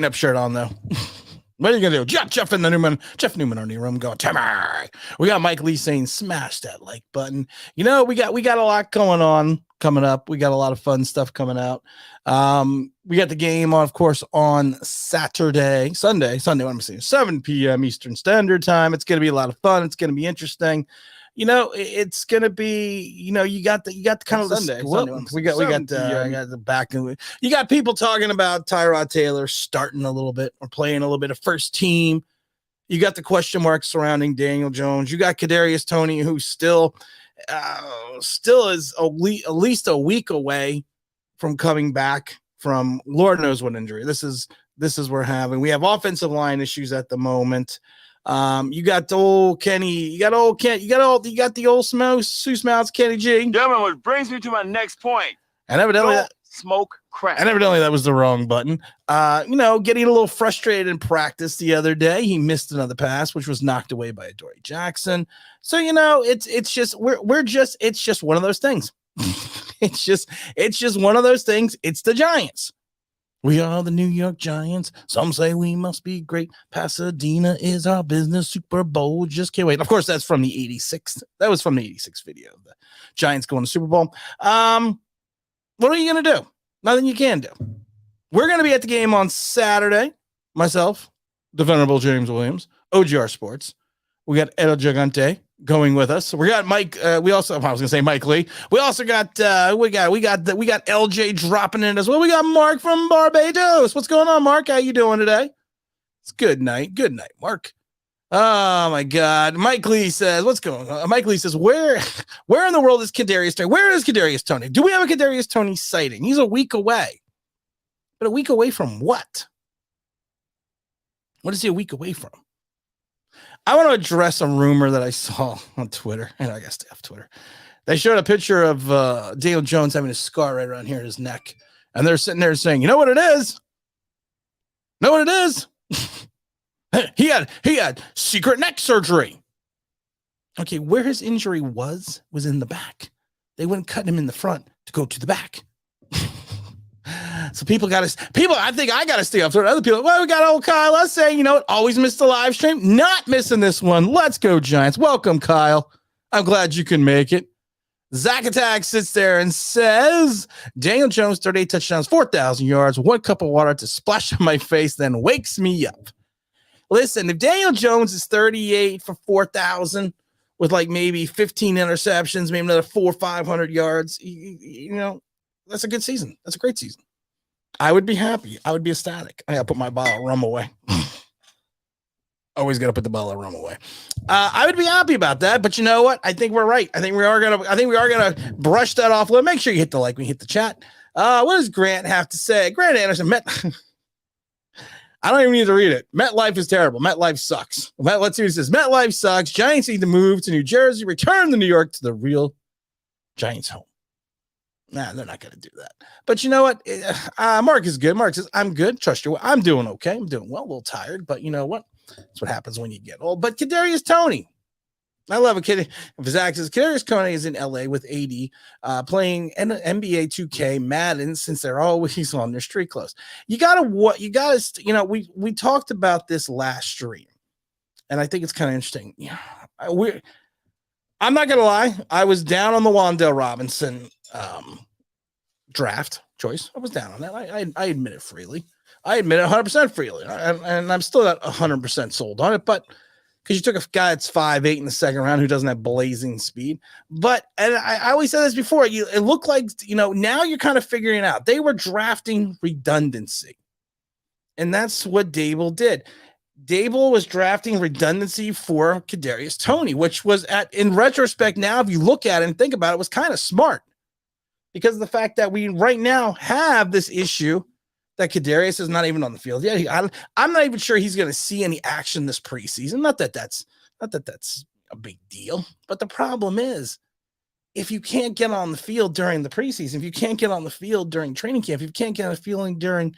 Up shirt on though. What are you gonna do? Jeff in the Newman, Jeff Newman on the room going, Timmy. We got Mike Lee saying smash that like button. You know, we got a lot going on coming up. We got a lot of fun stuff coming out. We got the game on, of course, on Sunday, what am I saying? 7 p.m. Eastern Standard Time. It's gonna be a lot of fun. It's gonna be interesting. You know, it's gonna be. You know, you got the kind of Sunday. We got the back. You got people talking about Tyrod Taylor starting a little bit or playing a little bit of first team. You got the question marks surrounding Daniel Jones. You got Kadarius Toney, who still is at least a week away from coming back from Lord knows what injury. This is we're having. We have offensive line issues at the moment. You got the old Kenny, you got the old Seuss Mouths Kenny G. Gentlemen, which brings me to my next point. And evidently smoke crack. And evidently that was the wrong button. You know, getting a little frustrated in practice the other day. He missed another pass, which was knocked away by Adoree Jackson. So, you know, it's just one of those things. it's just one of those things. It's the Giants. We are the New York Giants. Some say we must be great. Pasadena is our business. Super Bowl. Just can't wait. Of course, that's from the 86. That was from the 86 video. The Giants going to Super Bowl. What are you going to do? Nothing you can do. We're going to be at the game on Saturday. Myself, the Venerable James Williams, OGR Sports. We got El Gigante going with us. So we got Mike. I was going to say Mike Lee. We also got we got LJ dropping in as well. We got Mark from Barbados. What's going on, Mark? How you doing today? It's good night. Good night, Mark. Oh my God. Mike Lee says, what's going on? Mike Lee says, where in the world is Kadarius Toney? Where is Kadarius Toney? Do we have a Kadarius Toney sighting? He's a week away. But a week away from what? What is he a week away from? I want to address a rumor that I saw on Twitter. And I guess stay off Twitter. They showed a picture of Daniel Jones having a scar right around here in his neck. And they're sitting there saying, you know what it is? Know what it is? he had secret neck surgery. Okay, where his injury was in the back. They wouldn't cut him in the front to go to the back. So I think I got to stay up there. Other people, well, we got old Kyle. Let's say, you know what? Always missed the live stream. Not missing this one. Let's go, Giants. Welcome, Kyle. I'm glad you can make it. Zach Attack sits there and says, Daniel Jones, 38 touchdowns, 4,000 yards, 1 cup of water to splash on my face, then wakes me up. Listen, if Daniel Jones is 38 for 4,000 with like maybe 15 interceptions, maybe another 400 or 500 yards, you know, that's a good season. That's a great season. I would be happy. I would be ecstatic. I gotta put my bottle of rum away. Always gotta put the bottle of rum away. I would be happy about that, but you know what? I think we're right. I think we are gonna brush that off. Make sure you hit the like, we hit the chat. What does Grant have to say? Grant Anderson, I don't even need to read it. MetLife is terrible. MetLife sucks. Let's see what it says. MetLife sucks. Giants need to move to New Jersey, return to New York to the real Giants home. Nah, they're not going to do that. But you know what? Mark is good. Mark says, I'm good. Trust you. I'm doing okay. I'm doing well. A little tired, but you know what? That's what happens when you get old. But Kadarius Toney. I love a kid. Zach says, Kadarius Toney is in LA with AD playing NBA 2K Madden since they're always on their street clothes. You know, we talked about this last stream, and I think it's kind of interesting. Yeah, I'm not going to lie. I was down on the Wan'Dale Robinson draft choice. I was down on that. I admit it freely. I admit it 100% freely. And I'm still not 100% sold on it, but because you took a guy that's 5'8" in the second round who doesn't have blazing speed. But, and I always said this before, it looked like, you know, now you're kind of figuring it out. They were drafting redundancy. And that's what Dable did. Dable was drafting redundancy for Kadarius Toney, which was in retrospect, now, if you look at it and think about it, was kind of smart because of the fact that we right now have this issue that Kadarius is not even on the field. Yeah, I'm not even sure he's going to see any action this preseason. Not that that's a big deal, but the problem is if you can't get on the field during the preseason, if you can't get on the field during training camp, if you can't get on the field during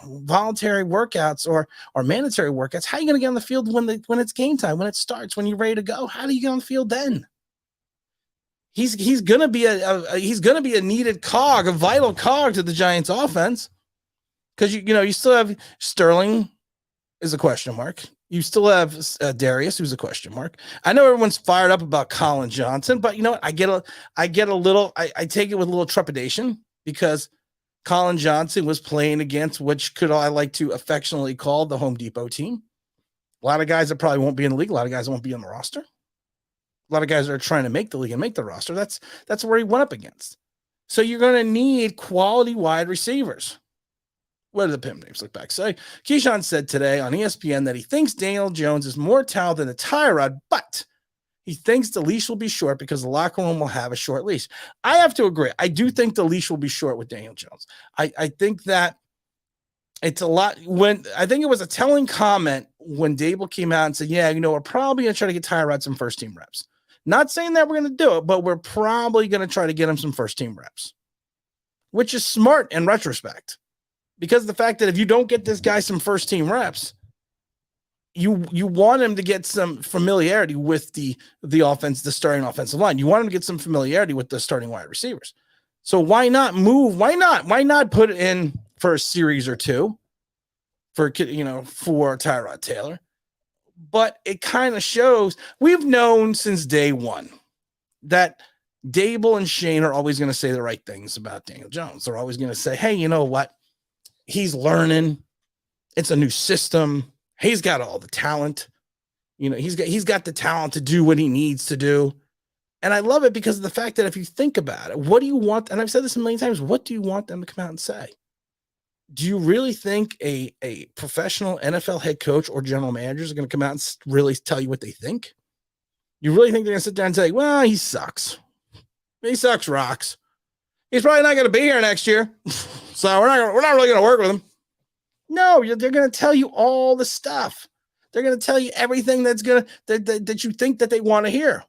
voluntary workouts or mandatory workouts, how are you going to get on the field when it's game time, when it starts, when you're ready to go? How do you get on the field then? He's gonna be a needed cog, a vital cog to the Giants offense. Because you still have Sterling is a question mark. You still have Darius, who's a question mark. I know everyone's fired up about Colin Johnson, but you know what? I take it with a little trepidation because Colin Johnson was playing against which I like to affectionately call the Home Depot team. A lot of guys that probably won't be in the league. A lot of guys that won't be on the roster. A lot of guys that are trying to make the league and make the roster. That's where he went up against. So you're going to need quality wide receivers. What do the pimp names look back say? Keyshawn said today on ESPN that he thinks Daniel Jones is more talented than a Tyrod, but he thinks the leash will be short because the locker room will have a short leash. I have to agree. I do think the leash will be short with Daniel Jones. I think that it's a lot I think it was a telling comment when Dable came out and said, yeah, we're probably going to try to get Tyrod some first team reps. Not saying that we're going to do it, but we're probably going to try to get him some first team reps, which is smart in retrospect. Because the fact that if you don't get this guy some first team reps, you want him to get some familiarity with the offense, the starting offensive line. You want him to get some familiarity with the starting wide receivers. So why not move? Why not put it in for a series or two for Tyrod Taylor? But it kind of shows we've known since day one that Dable and Shane are always going to say the right things about Daniel Jones. They're always going to say, hey, you know what? He's learning. It's a new system. He's got all the talent. He's got the talent to do what he needs to do. And I love it because of the fact that if you think about it, what do you want? And I've said this a million times. What do you want them to come out and say? Do you really think a professional NFL head coach or general manager is going to come out and really tell you what they think? You really think they're going to sit there and say, well, he sucks. He sucks rocks. He's probably not going to be here next year. So we're not really going to work with him. No, they're going to tell you all the stuff. They're going to tell you everything that you think that they want to hear.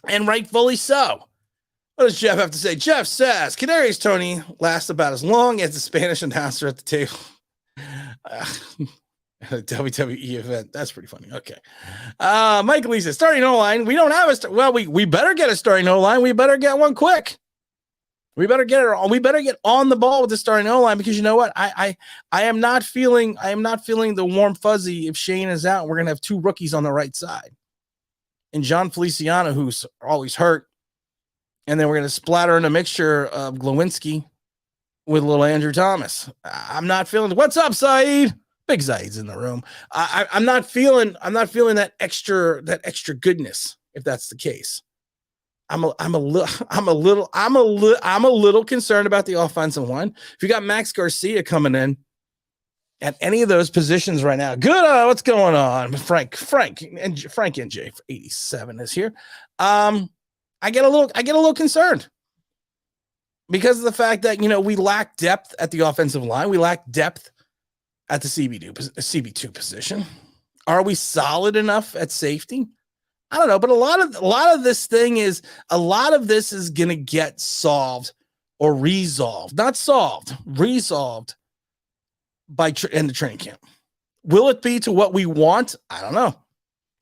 And rightfully so. What does Jeff have to say? Jeff says, Kadarius Toney lasts about as long as the Spanish announcer at the table. WWE event. That's pretty funny. Okay. Mike Lee says, starting O-line. We don't have we better get a starting O-line. We better get one quick. We better get on the ball with the starting O-line because you know what? I am not feeling the warm fuzzy if Shane is out. We're going to have two rookies on the right side. And John Feliciano, who's always hurt. And then we're going to splatter in a mixture of Glowinski with little Andrew Thomas. I'm not feeling it. What's up, Saeed? Big Saeed's in the room. I'm not feeling that extra goodness if that's the case. I'm a little concerned about the offensive line. If you got Max Garcia coming in at any of those positions right now, good. What's going on? Frank NJ 87 is here. I get a little concerned because of the fact that we lack depth at the offensive line. We lack depth at the CB2 position. Are we solid enough at safety? I don't know, but a lot of this is going to get solved or resolved, not solved, resolved in the training camp. Will it be to what we want? I don't know,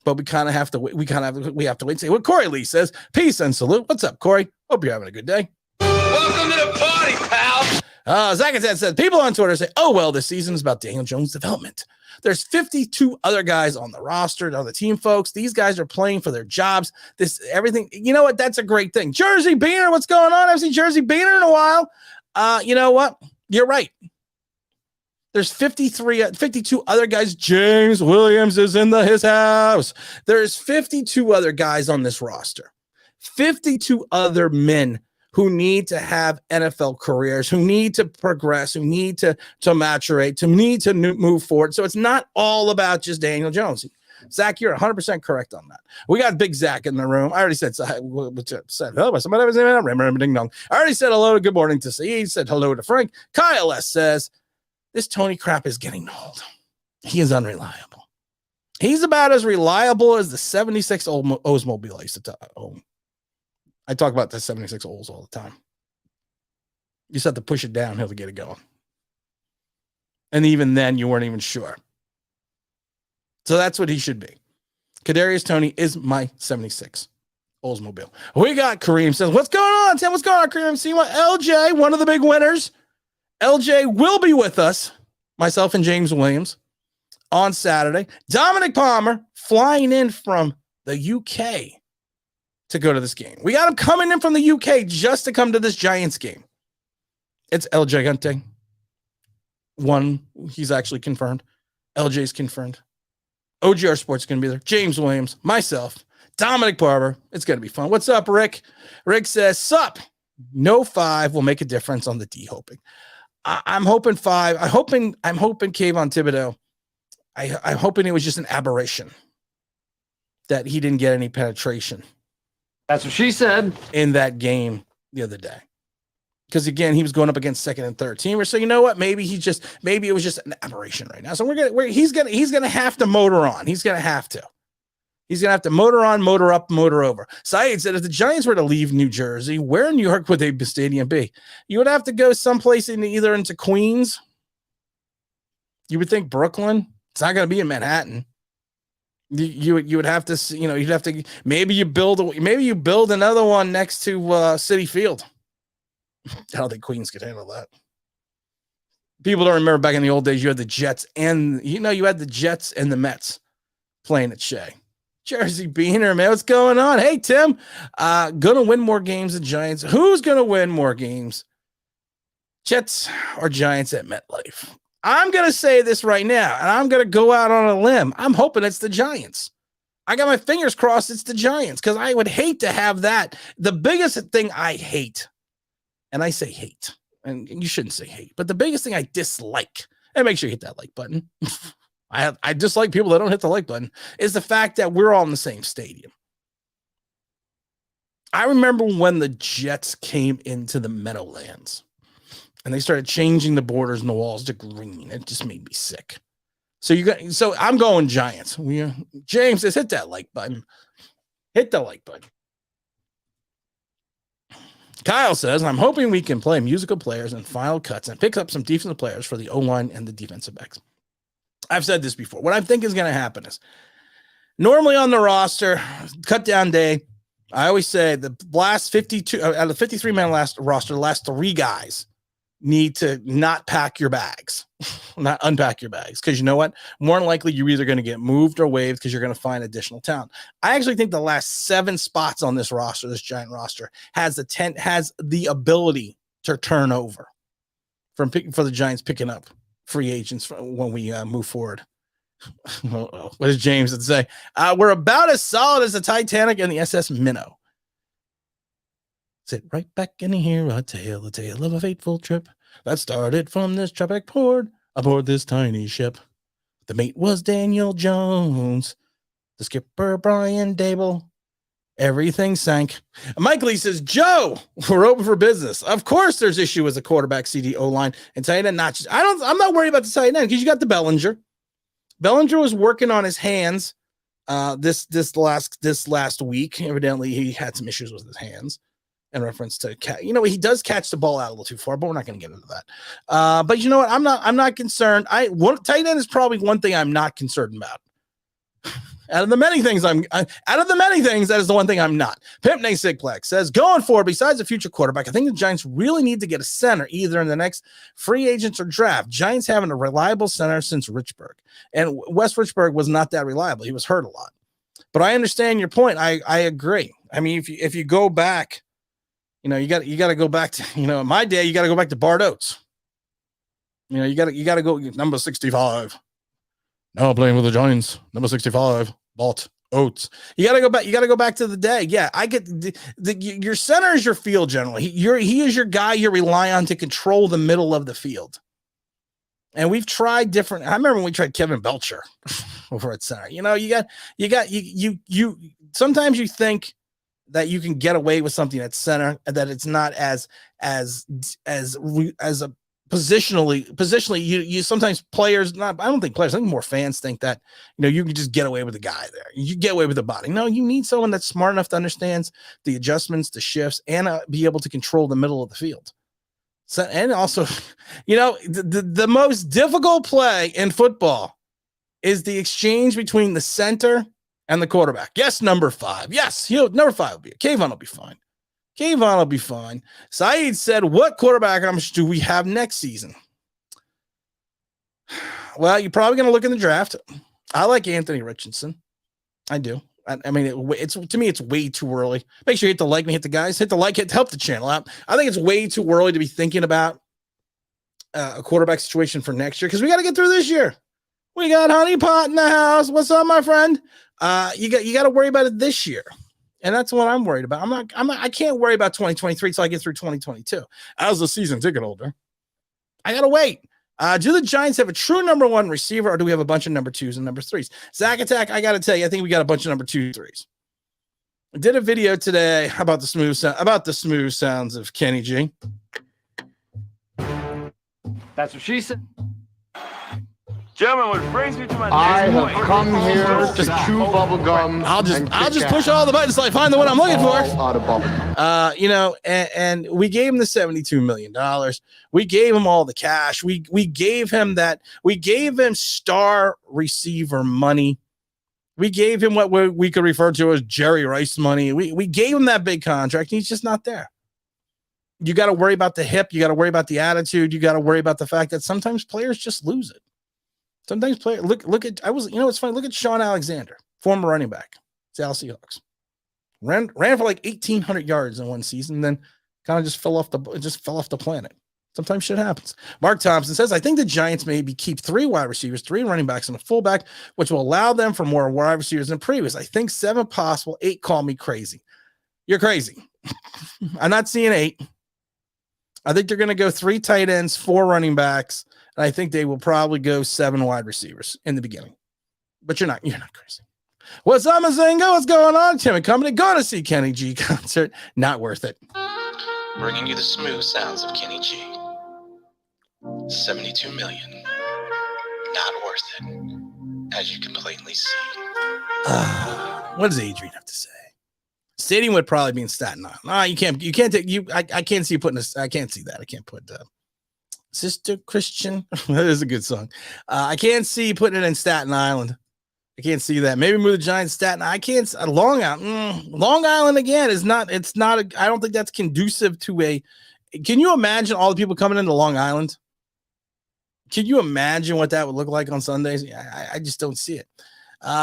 but we kind of have to wait. We have to wait and see what Corey Lee says. Peace and salute. What's up, Corey? Hope you're having a good day. Welcome to the party, pal. Zach said, people on Twitter say, oh, well, this season is about Daniel Jones' development. There's 52 other guys on the roster, on the team, folks. These guys are playing for their jobs. Everything. You know what? That's a great thing. Jersey Beaner, what's going on? I haven't seen Jersey Beaner in a while. You know what? You're right. There's 52 other guys. James Williams is in his house. There's 52 other guys on this roster. 52 other men who need to have NFL careers, who need to progress, who need to maturate, to need to move forward. So it's not all about just Daniel Jones. Zach, you're 100% correct on that. We got Big Zach in the room. I already said hello. Somebody was ding dong. I already said hello. Good morning to see. He said hello to Frank. Kyle S says, this Toney crap is getting old. He is unreliable. He's about as reliable as the 76 Oldsmobile I used to own. I talk about the 76 Olds all the time. You just have to push it downhill to get it going. And even then, you weren't even sure. So that's what he should be. Kadarius Toney is my 76 Oldsmobile. We got Kareem says, what's going on, Tim? What's going on, Kareem? See what? LJ, one of the big winners. LJ will be with us, myself and James Williams, on Saturday. Dominic Palmer flying in from the UK to go to this game. We got him coming in from the UK just to come to this Giants game. It's El Gigante. One, he's actually confirmed. LJ's confirmed. OGR Sports is going to be there. James Williams, myself, Dominic Barber. It's going to be fun. What's up, Rick? Rick says, sup. No 5 will make a difference on the D hoping. I'm hoping 5. I'm hoping Kayvon Thibodeau. I'm hoping it was just an aberration that he didn't get any penetration. That's what she said in that game the other day. Because again, he was going up against second and third teamers. So you know what? Maybe it was just an aberration right now. So he's gonna have to motor on. He's gonna have to motor on, motor up, motor over. Saeed said if the Giants were to leave New Jersey, where in New York would the stadium be? You would have to go someplace either into Queens. You would think Brooklyn. It's not gonna be in Manhattan. You would have to, you'd have to maybe you build another one next to Citi Field. I don't think Queens could handle that. People don't remember back in the old days, you had the Jets and the Mets playing at Shea. Jersey Beaner, man, what's going on? Hey, Tim, gonna win more games than Giants. Who's gonna win more games? Jets or Giants at MetLife? I'm gonna say this right now, and I'm gonna go out on a limb. I'm hoping it's the Giants. I got my fingers crossed it's the Giants because I would hate to have that. The biggest thing I hate. And I say hate, and you shouldn't say hate, but the biggest thing I dislike, and make sure you hit that like button. I dislike people that don't hit the like button, is the fact that we're all in the same stadium. I remember when the Jets came into the Meadowlands and they started changing the borders and the walls to green. It just made me sick. So I'm going Giants. James says, hit that like button. Hit the like button. Kyle says, I'm hoping we can play musical players and final cuts and pick up some defensive players for the O-line and the defensive backs. I've said this before. What I think is going to happen is normally on the roster, cut down day, I always say the last 52 out of the 53-man roster, the last 3 guys need to not pack your bags, not unpack your bags. Because you know what? More than likely, you're either going to get moved or waived because you're going to find additional talent. I actually think the last 7 spots on this roster, this Giant roster, has the ability to turn over for the Giants picking up free agents when we move forward. What does James say? We're about as solid as the Titanic and the SS Minnow. Sit right back and hear a tale of a fateful trip that started from this tropic port aboard this tiny ship. The mate was Daniel Jones, the skipper Brian Dable. Everything sank. Mike Lee says, Joe, we're open for business. Of course, there's issue as a quarterback, CD, O-line, and tight end. I'm not worried about the tight end because you got the Bellinger. Bellinger was working on his hands this last week. Evidently, he had some issues with his hands. In reference to he does catch the ball out a little too far, but we're not going to get into that. But you know what? I'm not concerned. Tight end is probably one thing I'm not concerned about. Out of the many things, that is the one thing I'm not. Pimp Nate Sigplex says, going forward, besides a future quarterback, I think the Giants really need to get a center either in the next free agents or draft. Giants haven't a reliable center since Richburg, and Wes Richburg was not that reliable. He was hurt a lot. But I understand your point. I agree. I mean, if you go back. You got to go back to, in my day, you got to go back to Bart Oates. You got to go number 65. Now playing with the Giants, number 65, Bart Oates. You got to go back to the day. Yeah, I get your center is your field general. He is your guy you rely on to control the middle of the field. And we've tried different. I remember when we tried Kevin Belcher over at center. Sometimes you think that you can get away with something at center and that it's not as a positionally you sometimes players, I don't think players, I think more fans think that, you can just get away with the guy there. You get away with the body. No, you need someone that's smart enough to understand the adjustments, the shifts, and be able to control the middle of the field. So, and also, the most difficult play in football is the exchange between the center and the quarterback. Yes, number 5. Yes, number 5 will be. Kayvon will be fine. Kayvon will be fine. Saeed said, what quarterback options do we have next season? Well, you're probably going to look in the draft. I like Anthony Richardson. I do. I mean, it's to me, it's way too early. Make sure you hit the like and hit the guys. Hit the like, help the channel out. I think it's way too early to be thinking about a quarterback situation for next year because we got to get through this year. We got Honey Pot in the house. What's up, my friend? You got to worry about it this year. And that's what I'm worried about. I can't worry about 2023 until I get through 2022. As the season ticket holder, I got to wait. Do the Giants have a true number one receiver, or do we have a bunch of number twos and number threes? Zach Attack, I got to tell you, I think we got a bunch of number 2, 3s. I did a video today about the smooth sounds of Kenny G. That's what she said. Gentlemen, what brings me to my I next have point. come here to chew bubble gum. I'll just push all the buttons until I find the one I'm looking for. Out of bubble gum. And we gave him the $72 million. We gave him all the cash. We gave him that. We gave him star receiver money. We gave him what we could refer to as Jerry Rice money. We gave him that big contract, and he's just not there. You got to worry about the hip. You got to worry about the attitude. You got to worry about the fact that sometimes players just lose it. Sometimes players look at it's funny. Look at Sean Alexander, former running back, Seattle Seahawks. Ran for like 1,800 yards in one season, then kind of just fell off the planet. Sometimes shit happens. Mark Thompson says, I think the Giants maybe keep 3 wide receivers, 3 running backs, and a fullback, which will allow them for more wide receivers than previous. I think 7 possible, 8 call me crazy. You're crazy. I'm not seeing 8. I think they're going to go 3 tight ends, 4 running backs, and I think they will probably go 7 wide receivers in the beginning. But you're not crazy. What's up, Mazingo? What's going on? Tim and Company. Going to see Kenny G concert. Not worth it. Bringing you the smooth sounds of Kenny G. 72 million. Not worth it, as you can plainly see. What does Adrian have to say? Stadium would probably be in Staten Island. You can't take you. I can't see you putting this. I can't see that. I can't put Sister Christian. That is a good song. I can't see you putting it in Staten Island. I can't see that. Maybe move the Giants Staten. I can't. Long Island again is not. It's not. I don't think that's conducive to a. Can you imagine all the people coming into Long Island? Can you imagine what that would look like on Sundays? I just don't see it.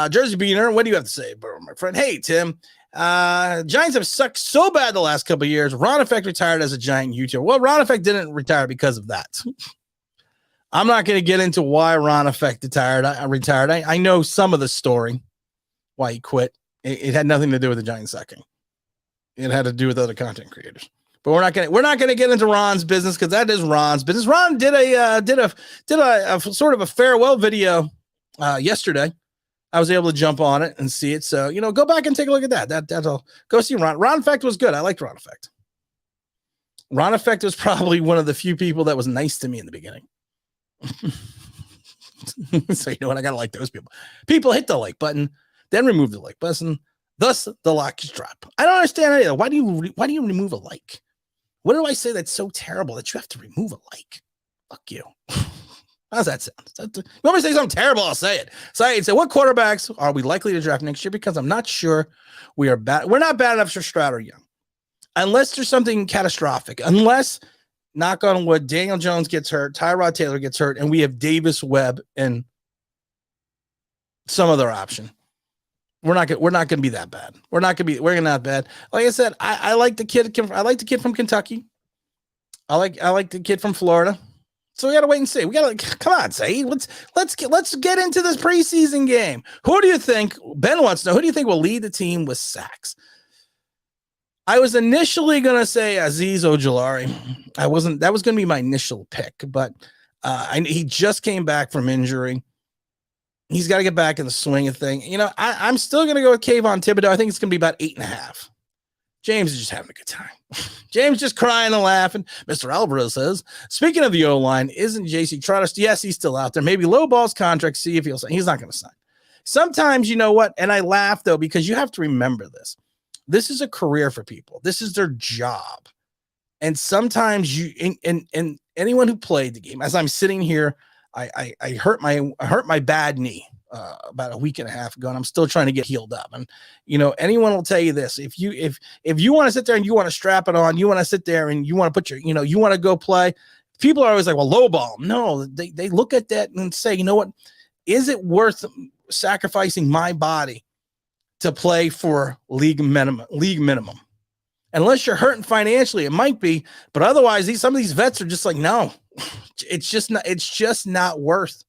Jersey Beaner, what do you have to say, bro, my friend? Hey, Tim. Giants have sucked so bad the last couple of years. Ron Effect retired as a Giant YouTuber. Well, Ron Effect didn't retire because of that. I'm not going to get into why Ron Effect retired. I know some of the story, why he quit. It had nothing to do with the Giants sucking. It had to do with other content creators. But we're not going to get into Ron's business because that is Ron's business. Ron did a sort of a farewell video yesterday. I was able to jump on it and see it. So, go back and take a look at that. That'll go see Ron. Ron Effect was good. I liked Ron Effect. Ron Effect was probably one of the few people that was nice to me in the beginning. So, you know what? I got to like those people. People hit the like button, then remove the like button. Thus, the like is drop. I don't understand either. Why do you remove a like? What do I say that's so terrible that you have to remove a like? Fuck you. How's that sound? You want me to say something terrible? I'll say it. So I say, what quarterbacks are we likely to draft next year? Because I'm not sure we are bad. We're not bad enough for Stroud or Young. Unless there's something catastrophic. Unless, knock on wood, Daniel Jones gets hurt, Tyrod Taylor gets hurt, and we have Davis Webb and some other option. We're not going to be that bad. We're not bad. Like I said, I like the kid. I like the kid from Kentucky. I like the kid from Florida. So we got to wait and see. We got to come on, Saeed. Let's get into this preseason game. Who do you think? Ben wants to know. Who do you think will lead the team with sacks? I was initially gonna say Azeez Ojulari. That was gonna be my initial pick, but he just came back from injury. He's got to get back in the swing of thing. I'm still gonna go with Kayvon Thibodeau. I think it's gonna be about 8.5. James is just having a good time. James just crying and laughing. Mr. Alvarez says, speaking of the O-line, isn't J.C. Trotter? Yes, he's still out there. Maybe low ball's contract, see if he'll sign. He's not going to sign. Sometimes, you know what? And I laugh, though, because you have to remember this. This is a career for people. This is their job. And sometimes and anyone who played the game, as I'm sitting here, I hurt my bad knee. about a week and a half ago, and I'm still trying to get healed up. And anyone will tell you this: if you want to sit there and you want to strap it on, you want to sit there and you want to put your, you want to go play. People are always like, well, low ball. No, they look at that and say, you know what? Is it worth sacrificing my body to play for league minimum? Unless you're hurting financially, it might be, but otherwise, some of these vets are just like, no, it's just not worth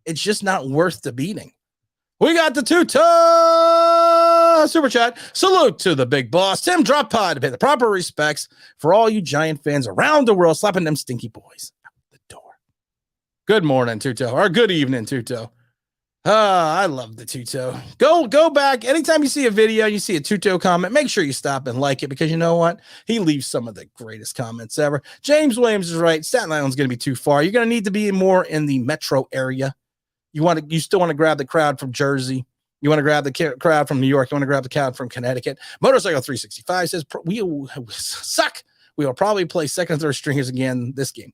the beating. We got the Tuto super chat. Salute to the big boss. Tim drop pod to pay the proper respects for all you Giant fans around the world, slapping them stinky boys out the door. Good morning, Tuto, or good evening, Tuto. I love the Tuto. Go back. Anytime you see a video, you see a Tuto comment, make sure you stop and like it, because you know what? He leaves some of the greatest comments ever. James Williams is right. Staten Island's going to be too far. You're going to need to be more in the metro area. You still want to grab the crowd from Jersey. You want to grab the crowd from New York. You want to grab the crowd from Connecticut. Motorcycle 365 says we suck. We will probably play second and third stringers again this game.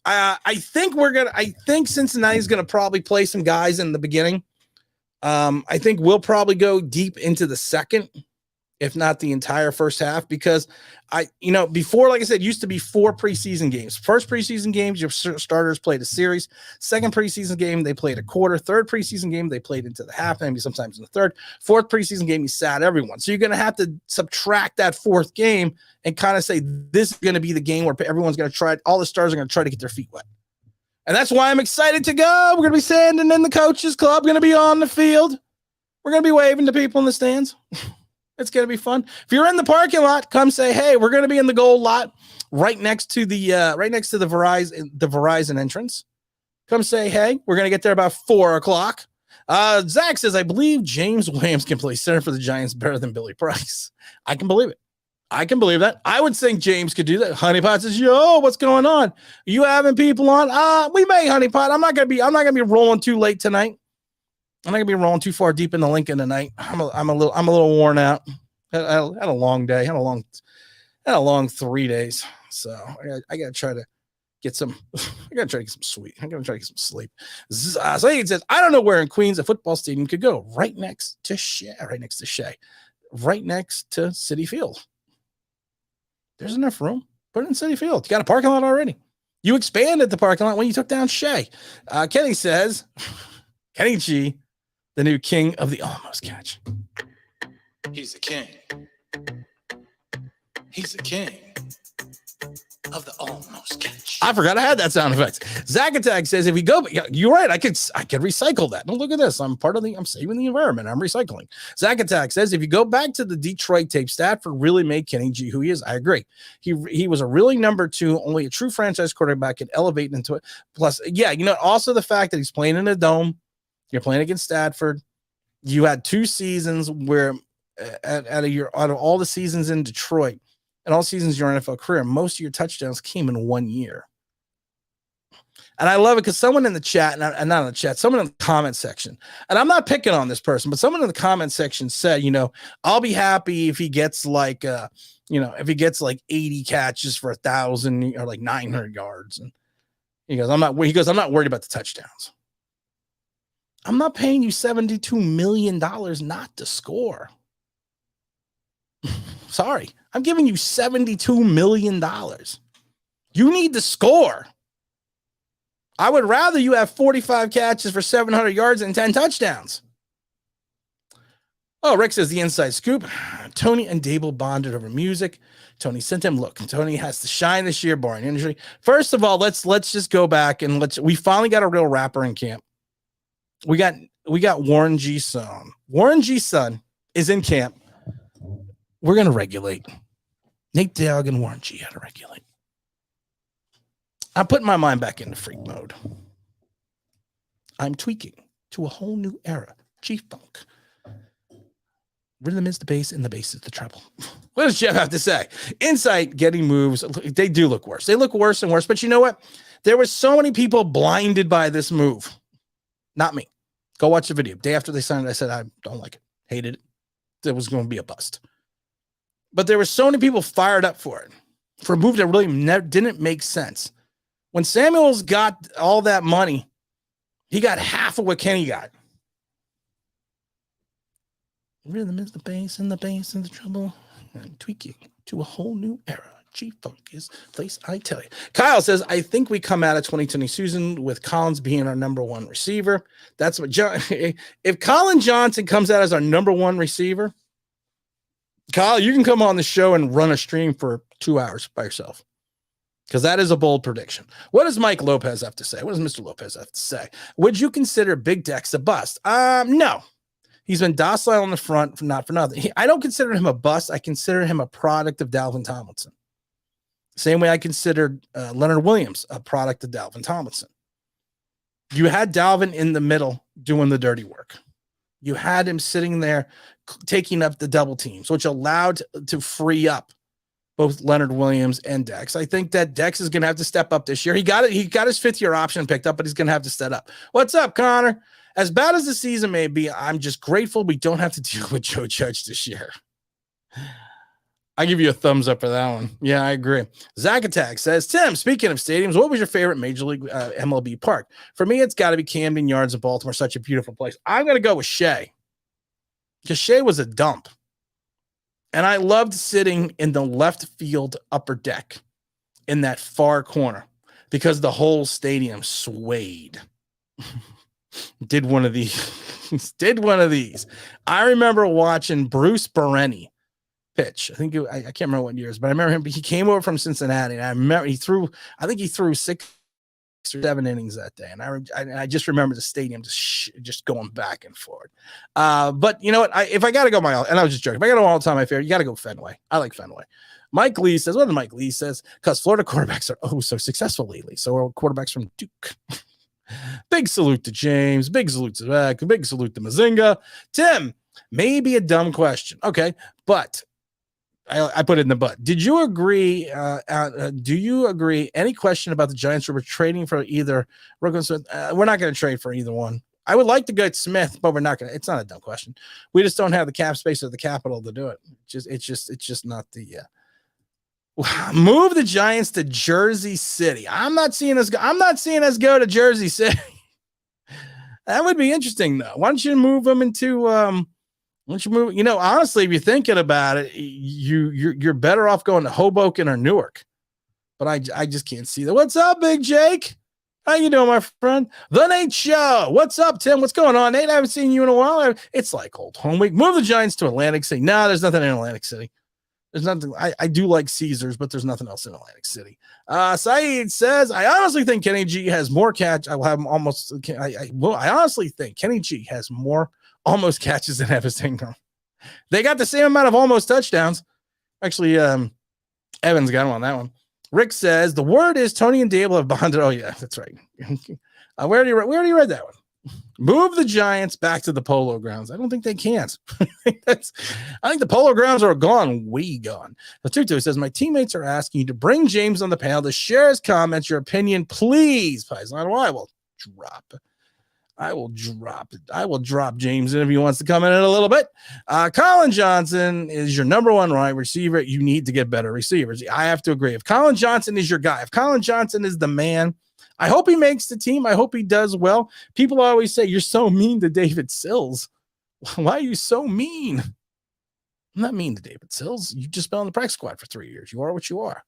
I think Cincinnati's going to probably play some guys in the beginning. I think we'll probably go deep into the second, if not the entire first half, because before, like I said, used to be 4 preseason games. First preseason games, your starters played a series. Second preseason game, they played a quarter. Third preseason game, they played into the half, maybe sometimes in the third. Fourth preseason game, you sat everyone. So you're going to have to subtract that fourth game and kind of say, this is going to be the game where everyone's going to try, all the stars are going to try to get their feet wet. And that's why I'm excited to go. We're going to be standing in the coaches club, going to be on the field. We're going to be waving to people in the stands. It's going to be fun. If you're in the parking lot, come say, hey, we're going to be in the gold lot right next to the Verizon entrance. Come say, hey, we're going to get there about 4:00. Zach says, I believe James Williams can play center for the Giants better than Billy Price. I can believe it. I can believe that. I would think James could do that. Honeypot says, yo, what's going on? Are you having people on? We may, Honeypot. I'm not going to be rolling too late tonight. I'm not gonna be rolling too far deep in the Lincoln tonight. I'm a little worn out. Had a long day. Had a long 3 days. So I gotta try to get some. I gotta try to get some sleep. I'm gonna try to get some sleep. So he says, I don't know where in Queens a football stadium could go. Right next to Shea. Right next to Citi Field. There's enough room. Put it in Citi Field. You got a parking lot already. You expanded the parking lot when you took down Shea. Kenny says, Kenny G, the new king of the almost catch. He's the king. He's the king of the almost catch. I forgot I had that sound effect. Zach Attack says, if we go, you're right. I could recycle that. Look at this. I'm saving the environment. I'm recycling. Zach Attack says, if you go back to the Detroit tape, Stafford really made Kenny G who he is. I agree. He was a really number 2, only a true franchise quarterback could elevate into it. Plus, also the fact that he's playing in a dome. You're playing against Stafford. You had 2 seasons where out of all the seasons in Detroit and all seasons of your NFL career, most of your touchdowns came in 1 year. And I love it because someone in the chat, not in the chat, someone in the comment section, and I'm not picking on this person, but someone in the comment section said, I'll be happy if he gets like 80 catches for 1,000 or like 900 yards. And he goes, I'm not worried about the touchdowns. I'm not paying you $72 million not to score. Sorry. I'm giving you $72 million. You need to score. I would rather you have 45 catches for 700 yards and 10 touchdowns. Oh, Rick says the inside scoop. Toney and Dable bonded over music. Toney sent him. Look, Toney has to shine this year, barring injury. First of all, let's just go back and we finally got a real rapper in camp. We got Warren G's son. Warren G's son is in camp. We're going to regulate. Nate Dogg and Warren G had to regulate. I'm putting my mind back into freak mode. I'm tweaking to a whole new era. G-Funk. Rhythm is the bass and the bass is the treble. What does Jeff have to say? Insight getting moves. They do look worse. They look worse and worse. But you know what? There were so many people blinded by this move. Not me. Go watch the video. Day after they signed it, I said, I don't like it. Hated it. It was going to be a bust. But there were so many people fired up for it. For a move that really didn't make sense. When Samuels got all that money, he got half of what Kenny got. Rhythm is the bass and the bass and the treble. And tweaking to a whole new era. G-Funk is place, I tell you. Kyle says, I think we come out of 2020 season with Collins being our number one receiver. That's what John. If Colin Johnson comes out as our number one receiver, Kyle, you can come on the show and run a stream for 2 hours by yourself. Because that is a bold prediction. What does Mike Lopez have to say? What does Mr. Lopez have to say? Would you consider Big Dex a bust? No. He's been docile on the front, not for nothing. I don't consider him a bust. I consider him a product of Dalvin Tomlinson. Same way I considered Leonard Williams a product of Dalvin Tomlinson. You had Dalvin in the middle doing the dirty work. You had him sitting there taking up the double teams, which allowed to free up both Leonard Williams and Dex. I think that Dex is going to have to step up this year. He got it. He got his fifth-year option picked up, but he's going to have to step up. What's up, Connor? As bad as the season may be, I'm just grateful we don't have to deal with Joe Judge this year. I give you a thumbs up for that one. Yeah, I agree. Zach Attack says, Tim, speaking of stadiums, what was your favorite Major League MLB park? For me, it's got to be Camden Yards in Baltimore. Such a beautiful place. I'm going to go with Shea. Because Shea was a dump. And I loved sitting in the left field upper deck in that far corner because the whole stadium swayed. Did one of these. I remember watching Bruce Bereni pitch. I can't remember what years, but I remember him. He came over from Cincinnati, and I remember he threw 6 or 7 innings that day. And I just remember the stadium just going back and forth. But you know what? If I got to go and I was just joking. If I got to go all the time, my favorite, you got to go Fenway. I like Fenway. Mike Lee says, what did Mike Lee says? Because Florida quarterbacks are so successful lately. So are quarterbacks from Duke. Big salute to James. Big salute to Zach. Big salute to Mazinga. Tim, maybe a dumb question. Okay, but I put it in the butt. Did you agree? Do you agree? Any question about the Giants who were trading for either Roquan Smith? We're not going to trade for either one. I would like to get Smith, but we're not going to. It's not a dumb question. We just don't have the cap space or the capital to do it. It's just not the. Move the Giants to Jersey City. I'm not seeing us go to Jersey City. That would be interesting, though. Why don't you move them into? Honestly, if you're thinking about it, you're better off going to Hoboken or Newark. But I just can't see that. What's up, Big Jake? How you doing, my friend? The Nate Show. What's up, Tim? What's going on, Nate? I haven't seen you in a while. It's like old home week. Move the Giants to Atlantic City. No, there's nothing in Atlantic City. There's nothing. I do like Caesars, but there's nothing else in Atlantic City. Saeed says, I honestly think Kenny G has more catch. I honestly think Kenny G has more almost catches than Evan Ingram. They got the same amount of almost touchdowns. Actually, Evans got him on that one. Rick says the word is Tony and Dable have bonded. Oh yeah, that's right. We already read that one. Move the Giants back to the Polo Grounds. I don't think they can't. I think the Polo Grounds are way gone. The Tutu says, my teammates are asking you to bring James on the panel to share his comments, your opinion, please. Paislano, I will drop James in if he wants to come in a little bit. Colin Johnson is your number one wide receiver. You need to get better receivers. I have to agree. If Colin Johnson is your guy, if Colin Johnson is the man, I hope he makes the team. I hope he does well. People always say, you're so mean to David Sills. Why are you so mean? I'm not mean to David Sills. You've just been on the practice squad for 3 years. You are what you are.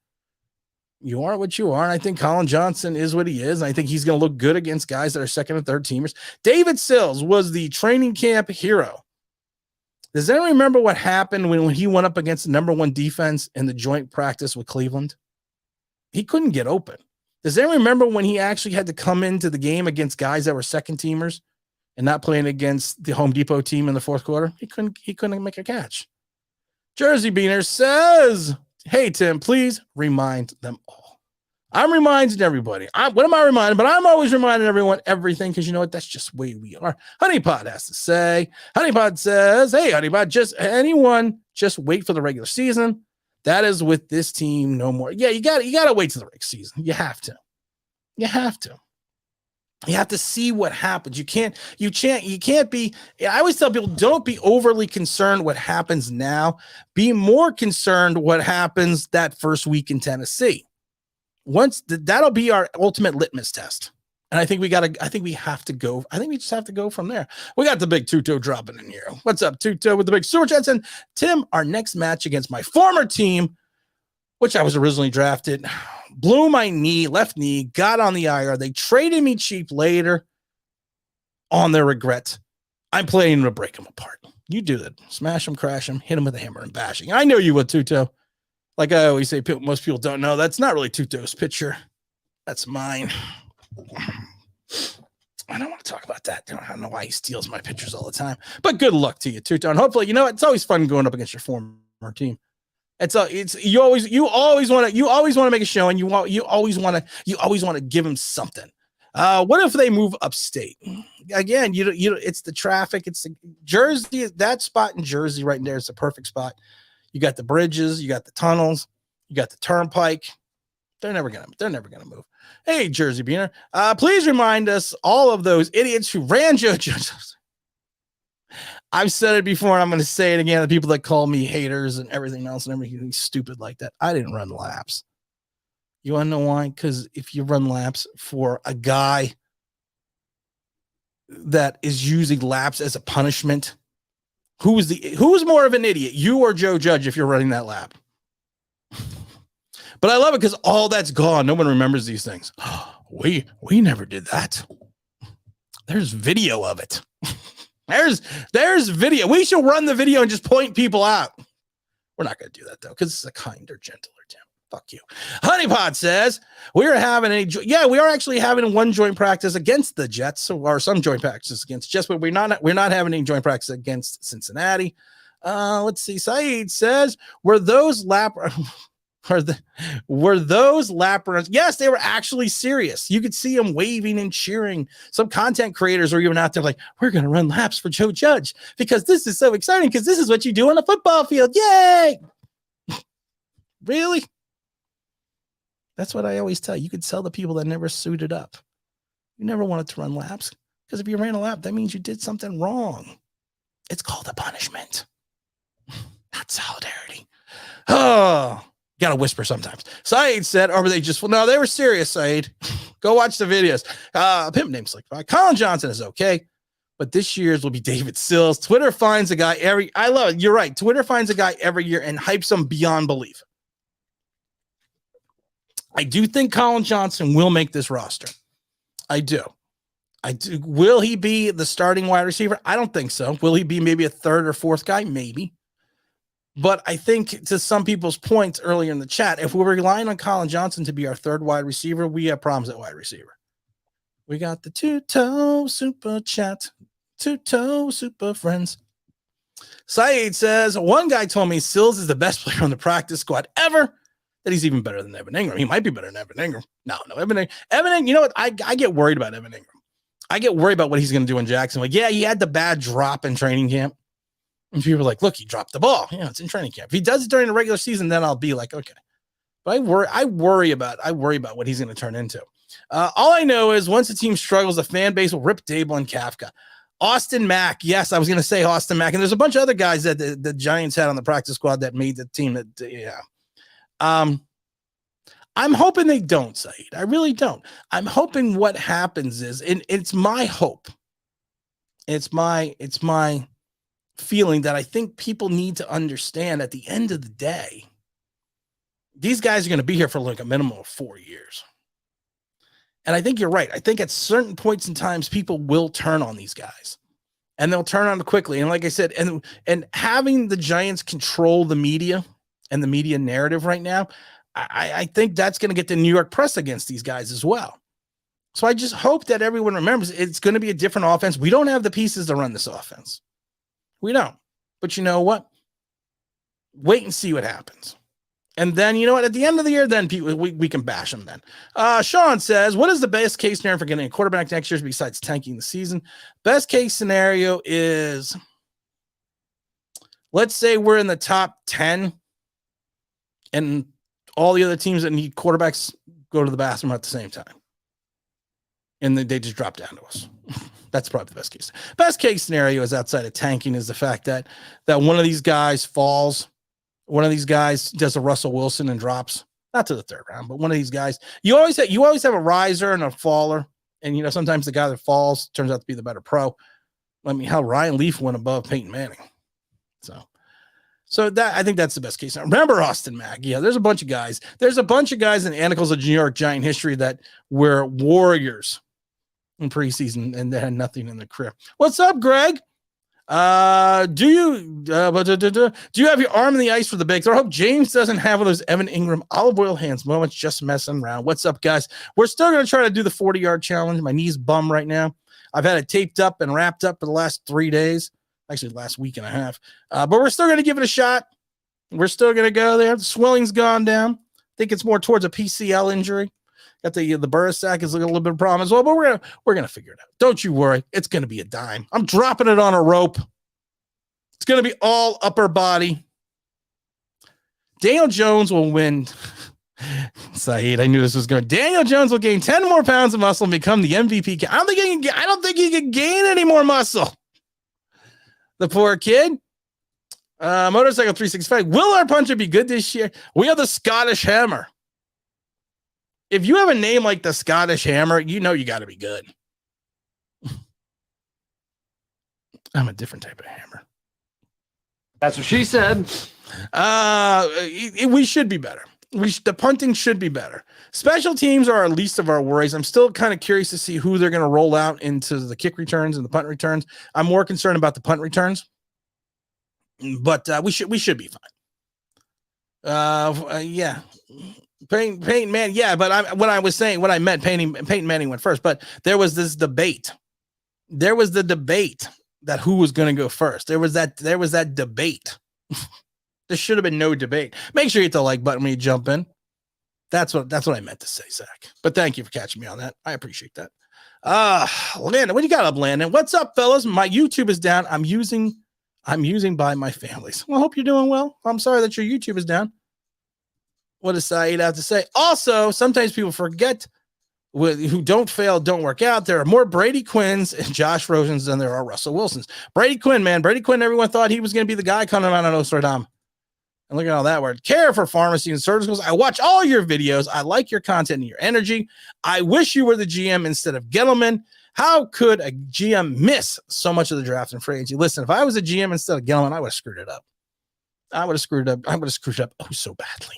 You are what you are. And I think Colin Johnson is what he is. And I think he's going to look good against guys that are second and third teamers. David Sills was the training camp hero. Does anyone remember what happened when he went up against the number one defense in the joint practice with Cleveland? He couldn't get open. Does anyone remember when he actually had to come into the game against guys that were second teamers and not playing against the Home Depot team in the fourth quarter? He couldn't make a catch. Jersey Beaner says, hey, Tim, please remind them all. I'm reminding everybody. What am I reminding? But I'm always reminding everyone everything because you know what? That's just the way we are. Honeypot has to say. Honeypot says, hey, Honeypot, just wait for the regular season. That is with this team no more. Yeah, you got to wait till the regular season. You have to. You have to see what happens. You can't be. I always tell people, don't be overly concerned what happens now. Be more concerned what happens that first week in Tennessee. That'll be our ultimate litmus test. And I think we have to go. I think we just have to go from there. We got the big Tuto dropping in here. What's up, Tuto, with the big super chats? And Tim, our next match against my former team, which I was originally drafted, blew my knee, left knee, got on the IR. They traded me cheap later on their regret. I'm planning to break them apart. You do that. Smash them, crash them, hit them with a hammer and bashing. I know you would, Tuto. Like I always say, most people don't know. That's not really Tuto's picture. That's mine. I don't want to talk about that. I don't know why he steals my pictures all the time. But good luck to you, Tuto. And hopefully, you know, it's always fun going up against your former team. You always want to make a show, and you always want to give him something. What if they move upstate? Again, it's the traffic. It's the Jersey. That spot in Jersey right there is the perfect spot. You got the bridges, you got the tunnels, you got the turnpike. They're never gonna move. Hey, Jersey Beaner, please remind us all of those idiots who ran Joe Judge. I've said it before, and I'm going to say it again. The people that call me haters and everything else and everything stupid like that. I didn't run laps. You want to know why? Because if you run laps for a guy that is using laps as a punishment, who's more of an idiot, you or Joe Judge, if you're running that lap? But I love it because all that's gone. No one remembers these things. We never did that. There's video of it. There's video. We should run the video and just point people out. We're not going to do that, though, because it's a kinder, gentler Tim. Fuck you. Honeypot says, we are actually having one joint practice against the Jets, or some joint practices against Jets, but we're not having any joint practice against Cincinnati. Let's see. Saeed says, were those lap runs? Yes, they were actually serious. You could see them waving and cheering. Some content creators are even out there like, we're going to run laps for Joe Judge because this is so exciting because this is what you do on a football field. Yay! Really? That's what I always tell you. You could tell the people that never suited up. You never wanted to run laps because if you ran a lap, that means you did something wrong. It's called a punishment, not solidarity. Oh, got to whisper sometimes. Saeed said, or were they just, no, they were serious, Saeed. Go watch the videos. Pimp name Slick. Colin Johnson is okay, but this year's will be David Sills. Twitter finds a guy I love it. You're right. Twitter finds a guy every year and hypes him beyond belief. I do think Colin Johnson will make this roster. I do. Will he be the starting wide receiver? I don't think so. Will he be maybe a third or fourth guy? Maybe. But I think to some people's points earlier in the chat, if we're relying on Colin Johnson to be our third wide receiver, we have problems at wide receiver. We got the two-toe super chat, two-toe super friends. Saeed says, one guy told me Sills is the best player on the practice squad ever, that he's even better than Evan Ingram. He might be better than Evan Ingram. No, Evan Ingram, you know what? I get worried about Evan Ingram. I get worried about what he's going to do in Jacksonville. Yeah, he had the bad drop in training camp. And people are like, look, he dropped the ball. Yeah, it's in training camp. If he does it during the regular season, then I'll be like, okay. But I worry about what he's going to turn into. All I know is once the team struggles, the fan base will rip Dable and Kafka. Austin Mack. Yes, I was going to say Austin Mack. And there's a bunch of other guys that the Giants had on the practice squad that made the team. I'm hoping they don't, Saeed. I really don't. I'm hoping what happens is, and it's my hope. It's my feeling that I think people need to understand at the end of the day, these guys are going to be here for like a minimum of 4 years. And I think you're right. I think at certain points in times, people will turn on these guys and they'll turn on them quickly. And like I said, and having the Giants control the media and the media narrative right now, I think that's going to get the New York press against these guys as well. So I just hope that everyone remembers it's going to be a different offense. We don't have the pieces to run this offense. We don't. But you know what? Wait and see what happens. And then, you know what? At the end of the year, then people, we can bash them then. Sean says, what is the best case scenario for getting a quarterback next year besides tanking the season? Best case scenario is, let's say we're in the top 10 and all the other teams that need quarterbacks go to the bathroom at the same time. And then they just drop down to us. That's probably the best case. Best case scenario is outside of tanking is the fact that one of these guys falls. One of these guys does a Russell Wilson and drops, not to the third round, but one of these guys. You always have a riser and a faller And, sometimes the guy that falls turns out to be the better pro. I mean, how Ryan Leaf went above Peyton Manning. So that I think that's the best case. Now, remember Austin Mack. Yeah, there's a bunch of guys. There's a bunch of guys in the annals of New York Giant history that were warriors in preseason and they had nothing in their career. What's up, Greg? Do you have your arm in the ice for the big throw? I hope James doesn't have one of those Evan Ingram olive oil hands moments, just messing around. What's up, guys? We're still going to try to do the 40-yard challenge. My knee's bum right now. I've had it taped up and wrapped up for the last 3 days. Actually, last week and a half. But we're still going to give it a shot. We're still going to go there. The swelling's gone down. I think it's more towards a PCL injury. Got the burr sack is a little bit of a problem as well, but we're gonna figure it out. Don't you worry. It's gonna be a dime. I'm dropping it on a rope. It's gonna be all upper body. Daniel Jones will win. Saeed, I knew this was going. Daniel Jones will gain 10 more pounds of muscle and become the MVP. I don't think he can gain any more muscle. The poor kid. Motorcycle 365. Will our puncher be good this year? We have the Scottish Hammer. If you have a name like the Scottish Hammer, you got to be good. I'm a different type of hammer. That's what she said. We should be better. The punting should be better. Special teams are our least of our worries. I'm still kind of curious to see who they're going to roll out into the kick returns and the punt returns. I'm more concerned about the punt returns, but we should be fine. Yeah. Peyton Manning, yeah, but I meant Peyton Manning went first, but there was this debate. There was the debate that who was going to go first. There was that debate. There should have been no debate. Make sure you hit the like button when you jump in. That's what I meant to say, Zach. But thank you for catching me on that. I appreciate that. Landon, what do you got up, Landon? What's up, fellas? My YouTube is down. I'm using by my families. Well, I hope you're doing well. I'm sorry that your YouTube is down. What does Saeed have to say? Also, sometimes people forget who don't fail, don't work out. There are more Brady Quinns and Josh Rosens than there are Russell Wilsons. Brady Quinn, man. Brady Quinn, everyone thought he was going to be the guy coming out of Notre Dame. And look at all that word. Care for pharmacy and surgicals. I watch all your videos. I like your content and your energy. I wish you were the GM instead of Gettleman. How could a GM miss so much of the draft and free agency? Listen, if I was a GM instead of Gettleman, I would have screwed it up. I would have screwed it up so badly.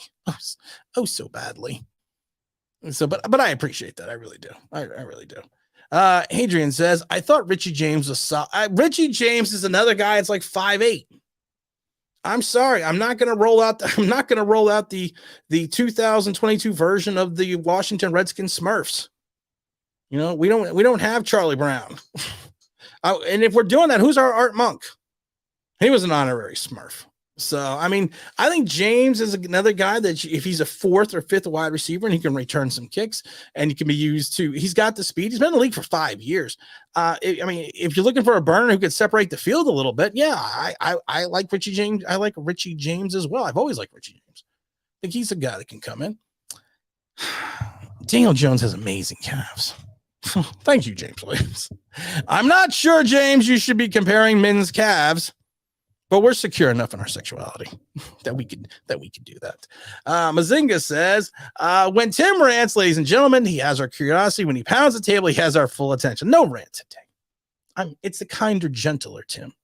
Oh, so badly. So, but I appreciate that. I really do. I really do. Adrian says, I thought Richie James was Richie James is another guy. It's like 5'8". I'm sorry. I'm not going to roll out the 2022 version of the Washington Redskins Smurfs. We don't have Charlie Brown. And if we're doing that, who's our Art Monk? He was an honorary Smurf. So, I mean, I think James is another guy that if he's a 4th or 5th wide receiver and he can return some kicks and he can be used to, he's got the speed. He's been in the league for 5 years. If you're looking for a burner who could separate the field a little bit, yeah, I like Richie James. I like Richie James as well. I've always liked Richie James. I think he's a guy that can come in. Daniel Jones has amazing calves. Thank you, James Williams. I'm not sure, James, you should be comparing men's calves. But we're secure enough in our sexuality that we can do that. Mazinga says, when Tim rants, ladies and gentlemen, he has our curiosity. When he pounds the table, he has our full attention. No rant today. It's the kinder, gentler Tim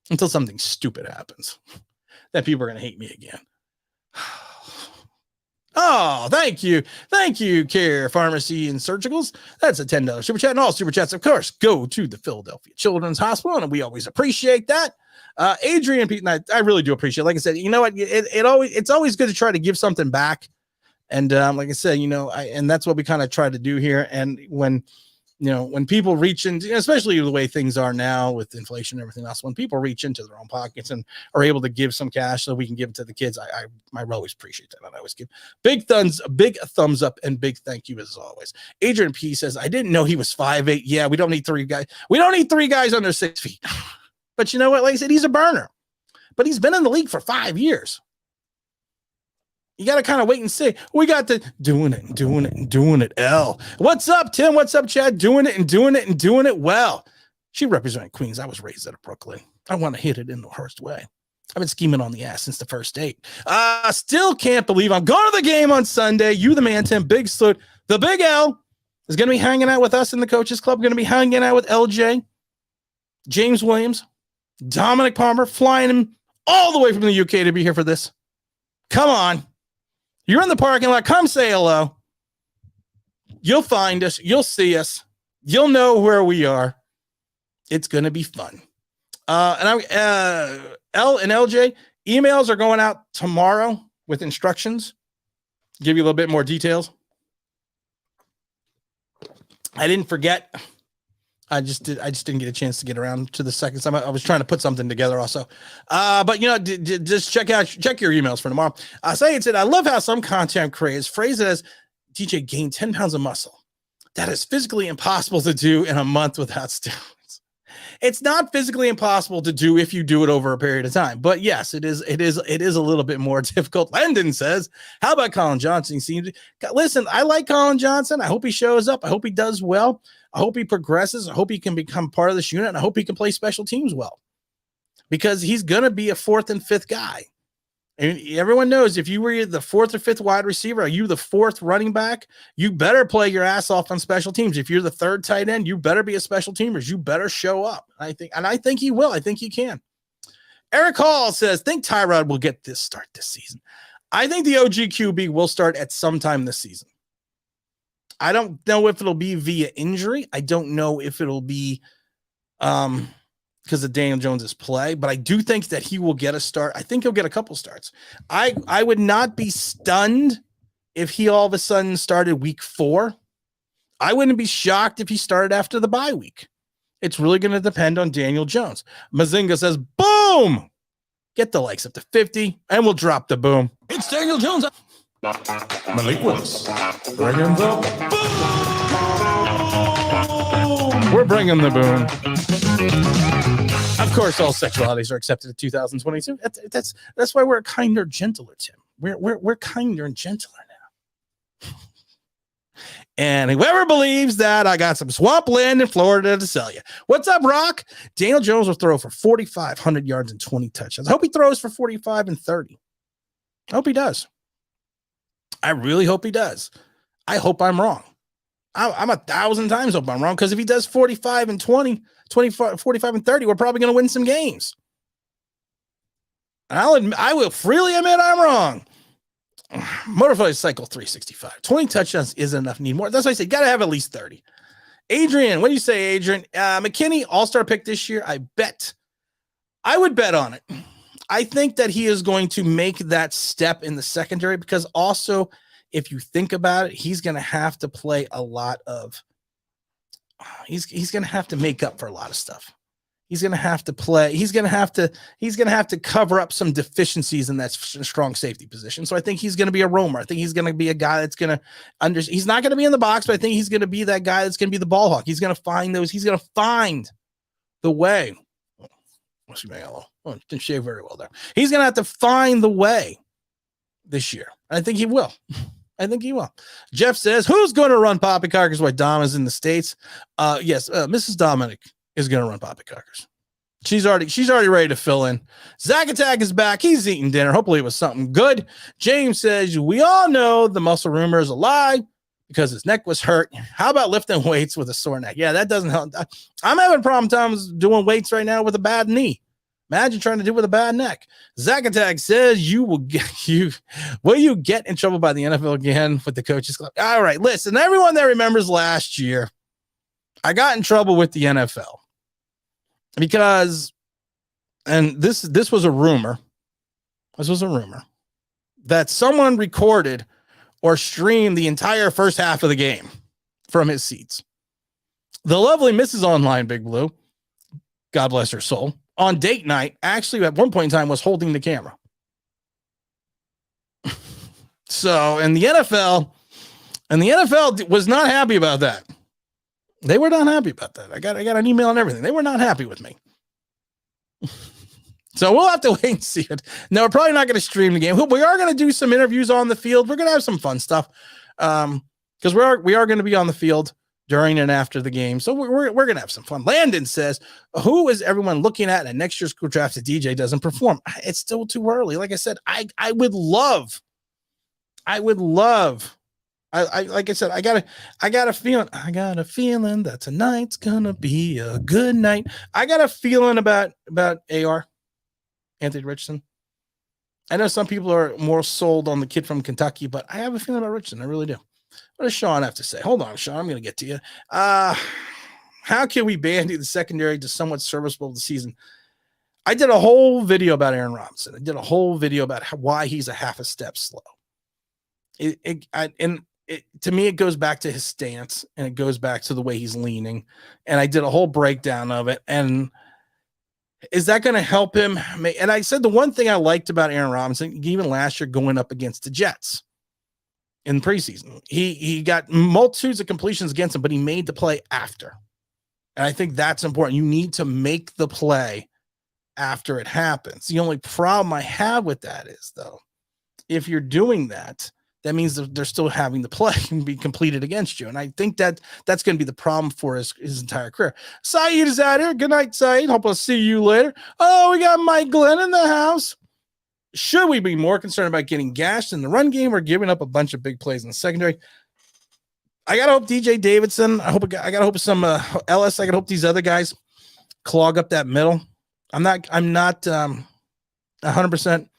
until something stupid happens that people are going to hate me again. Oh, thank you. Thank you, Care Pharmacy and Surgicals. That's a $10 super chat. And all super chats, of course, go to the Philadelphia Children's Hospital. And we always appreciate that. Adrian, Pete, and I really do appreciate it. Like I said, you know what? It's always good to try to give something back. And like I said, and that's what we kind of try to do here. And when people reach into, especially the way things are now with inflation and everything else, when people reach into their own pockets and are able to give some cash so we can give it to the kids, I always appreciate that. And I always give big thumbs up and big thank you as always. Adrian P says, I didn't know he was 5'8". Yeah, we don't need 3 guys. We don't need 3 guys under 6 feet. But you know what? Like I said, he's a burner. But he's been in the league for 5 years. You got to kind of wait and see. We got the doing it. L. What's up, Tim? What's up, Chad? Doing it well. She represented Queens. I was raised out of Brooklyn. I want to hit it in the worst way. I've been scheming on the ass since the first date. Still can't believe I'm going to the game on Sunday. You the man, Tim. Big salute. The Big L. is going to be hanging out with us in the Coaches Club, going to be hanging out with LJ, James Williams, Dominic Palmer, flying him all the way from the UK to be here for this. Come on. You're in the parking lot. Come say hello. You'll find us. You'll see us. You'll know where we are. It's going to be fun. L and LJ, emails are going out tomorrow with instructions. Give you a little bit more details. I didn't forget. I just didn't get a chance to get around to the second time. I was trying to put something together also. But just check your emails for tomorrow. Sayed said, I love how some content creators phrase it as DJ gained 10 pounds of muscle. That is physically impossible to do in a month without steroids. It's not physically impossible to do if you do it over a period of time. But yes, it is a little bit more difficult. Landon says, how about Colin Johnson? Listen, I like Colin Johnson. I hope he shows up. I hope he does well. I hope he progresses. I hope he can become part of this unit. And I hope he can play special teams well. Because he's going to be a fourth and fifth guy. And everyone knows if you were the fourth or fifth wide receiver, are you the fourth running back? You better play your ass off on special teams. If you're the third tight end, you better be a special teamer. You better show up. I think he will. I think he can. Eric Hall says, think Tyrod will get this start this season. I think the OG QB will start at some time this season. I don't know if it'll be via injury. I don't know if it'll be because of Daniel Jones's play, but I do think that he will get a start. I think he'll get a couple starts. I would not be stunned if he all of a sudden started week 4. I wouldn't be shocked if he started after the bye week. It's really going to depend on Daniel Jones. Mazinga says, boom! Get the likes up to 50, and we'll drop the boom. It's Daniel Jones. Malik Willis. Bringing the boom! We're bringing the boom. Of course, all sexualities are accepted in 2022. That's why we're kinder, gentler, Tim. We're kinder and gentler now. And whoever believes that, I got some swampland in Florida to sell you. What's up, Rock? Daniel Jones will throw for 4,500 yards and 20 touchdowns. I hope he throws for 45 and 30. I hope he does. I really hope he does. I hope I'm wrong. I'm 1,000 times hope I'm wrong, because if he does 45 and 20, 45 and 30, we're probably going to win some games. I will freely admit I'm wrong. Motorfight Cycle 365. 20 touchdowns isn't enough. Need more. That's why I say got to have at least 30. Adrian, what do you say, Adrian? McKinney, all-star pick this year. I would bet on it. I think that he is going to make that step in the secondary, because also, if you think about it, he's going to have to play a lot of. He's going to have to make up for a lot of stuff. He's going to have to play. He's going to have to cover up some deficiencies in that strong safety position. So I think he's going to be a roamer. I think he's going to be a guy that's going to he's not going to be in the box, but I think he's going to be that guy that's going to be the ball hawk. He's going to find those. He's going to find the way. Oh, didn't shave very well there. He's going to have to find the way this year. I think he will. I think he will. Jeff says, who's going to run poppycockers while Dom is in the States? Yes, Mrs. Dominic is going to run poppycockers. She's already ready to fill in. Zach Attack is back. He's eating dinner. Hopefully it was something good. James says, we all know the muscle rumor is a lie because his neck was hurt. How about lifting weights with a sore neck? Yeah, that doesn't help. I'm having problems doing weights right now with a bad knee. Imagine trying to do it with a bad neck. Zach Attack says will you get in trouble by the NFL again with the Coaches Club? All right, listen, everyone that remembers last year, I got in trouble with the NFL because, and this was a rumor. This was a rumor that someone recorded or streamed the entire first half of the game from his seats. The lovely Mrs. Online Big Blue, God bless her soul, on date night, actually at one point in time was holding the camera. So, and the NFL was not happy about that. They were not happy about that. I got an email and everything. They were not happy with me. So we'll have to wait and see it. No, we're probably not going to stream the game. We are going to do some interviews on the field. We're going to have some fun stuff. Because we are going to be on the field during and after the game. So we're going to have some fun. Landon says, who is everyone looking at in next year's draft if DJ doesn't perform? It's still too early. Like I said, I would love I like I said, I got a feeling that tonight's gonna be a good night. I got a feeling about AR, Anthony Richardson. I know some people are more sold on the kid from Kentucky, but I have a feeling about Richardson. I really do. What does Sean have to say? Hold on, Sean. I'm going to get to you. How can we bandy the secondary to somewhat serviceable this season? I did a whole video about Aaron Robinson. I did a whole video about why he's a half a step slow. To me, it goes back to his stance, and it goes back to the way he's leaning. And I did a whole breakdown of it. And is that going to help him? And I said the one thing I liked about Aaron Robinson, even last year going up against the Jets in preseason, he got multitudes of completions against him, but he made the play after. And I think that's important. You need to make the play after it happens. The only problem I have with that is, though, if you're doing that, that means that they're still having the play and be completed against you. And I think that that's going to be the problem for his entire career. Saeed is out here. Good night, Saeed. Hope I'll see you later. Oh, we got Mike Glenn in the house. Should we be more concerned about getting gashed in the run game or giving up a bunch of big plays in the secondary? I got to hope DJ Davidson. I got to hope some Ellis. I got to hope these other guys clog up that middle. I'm not 100%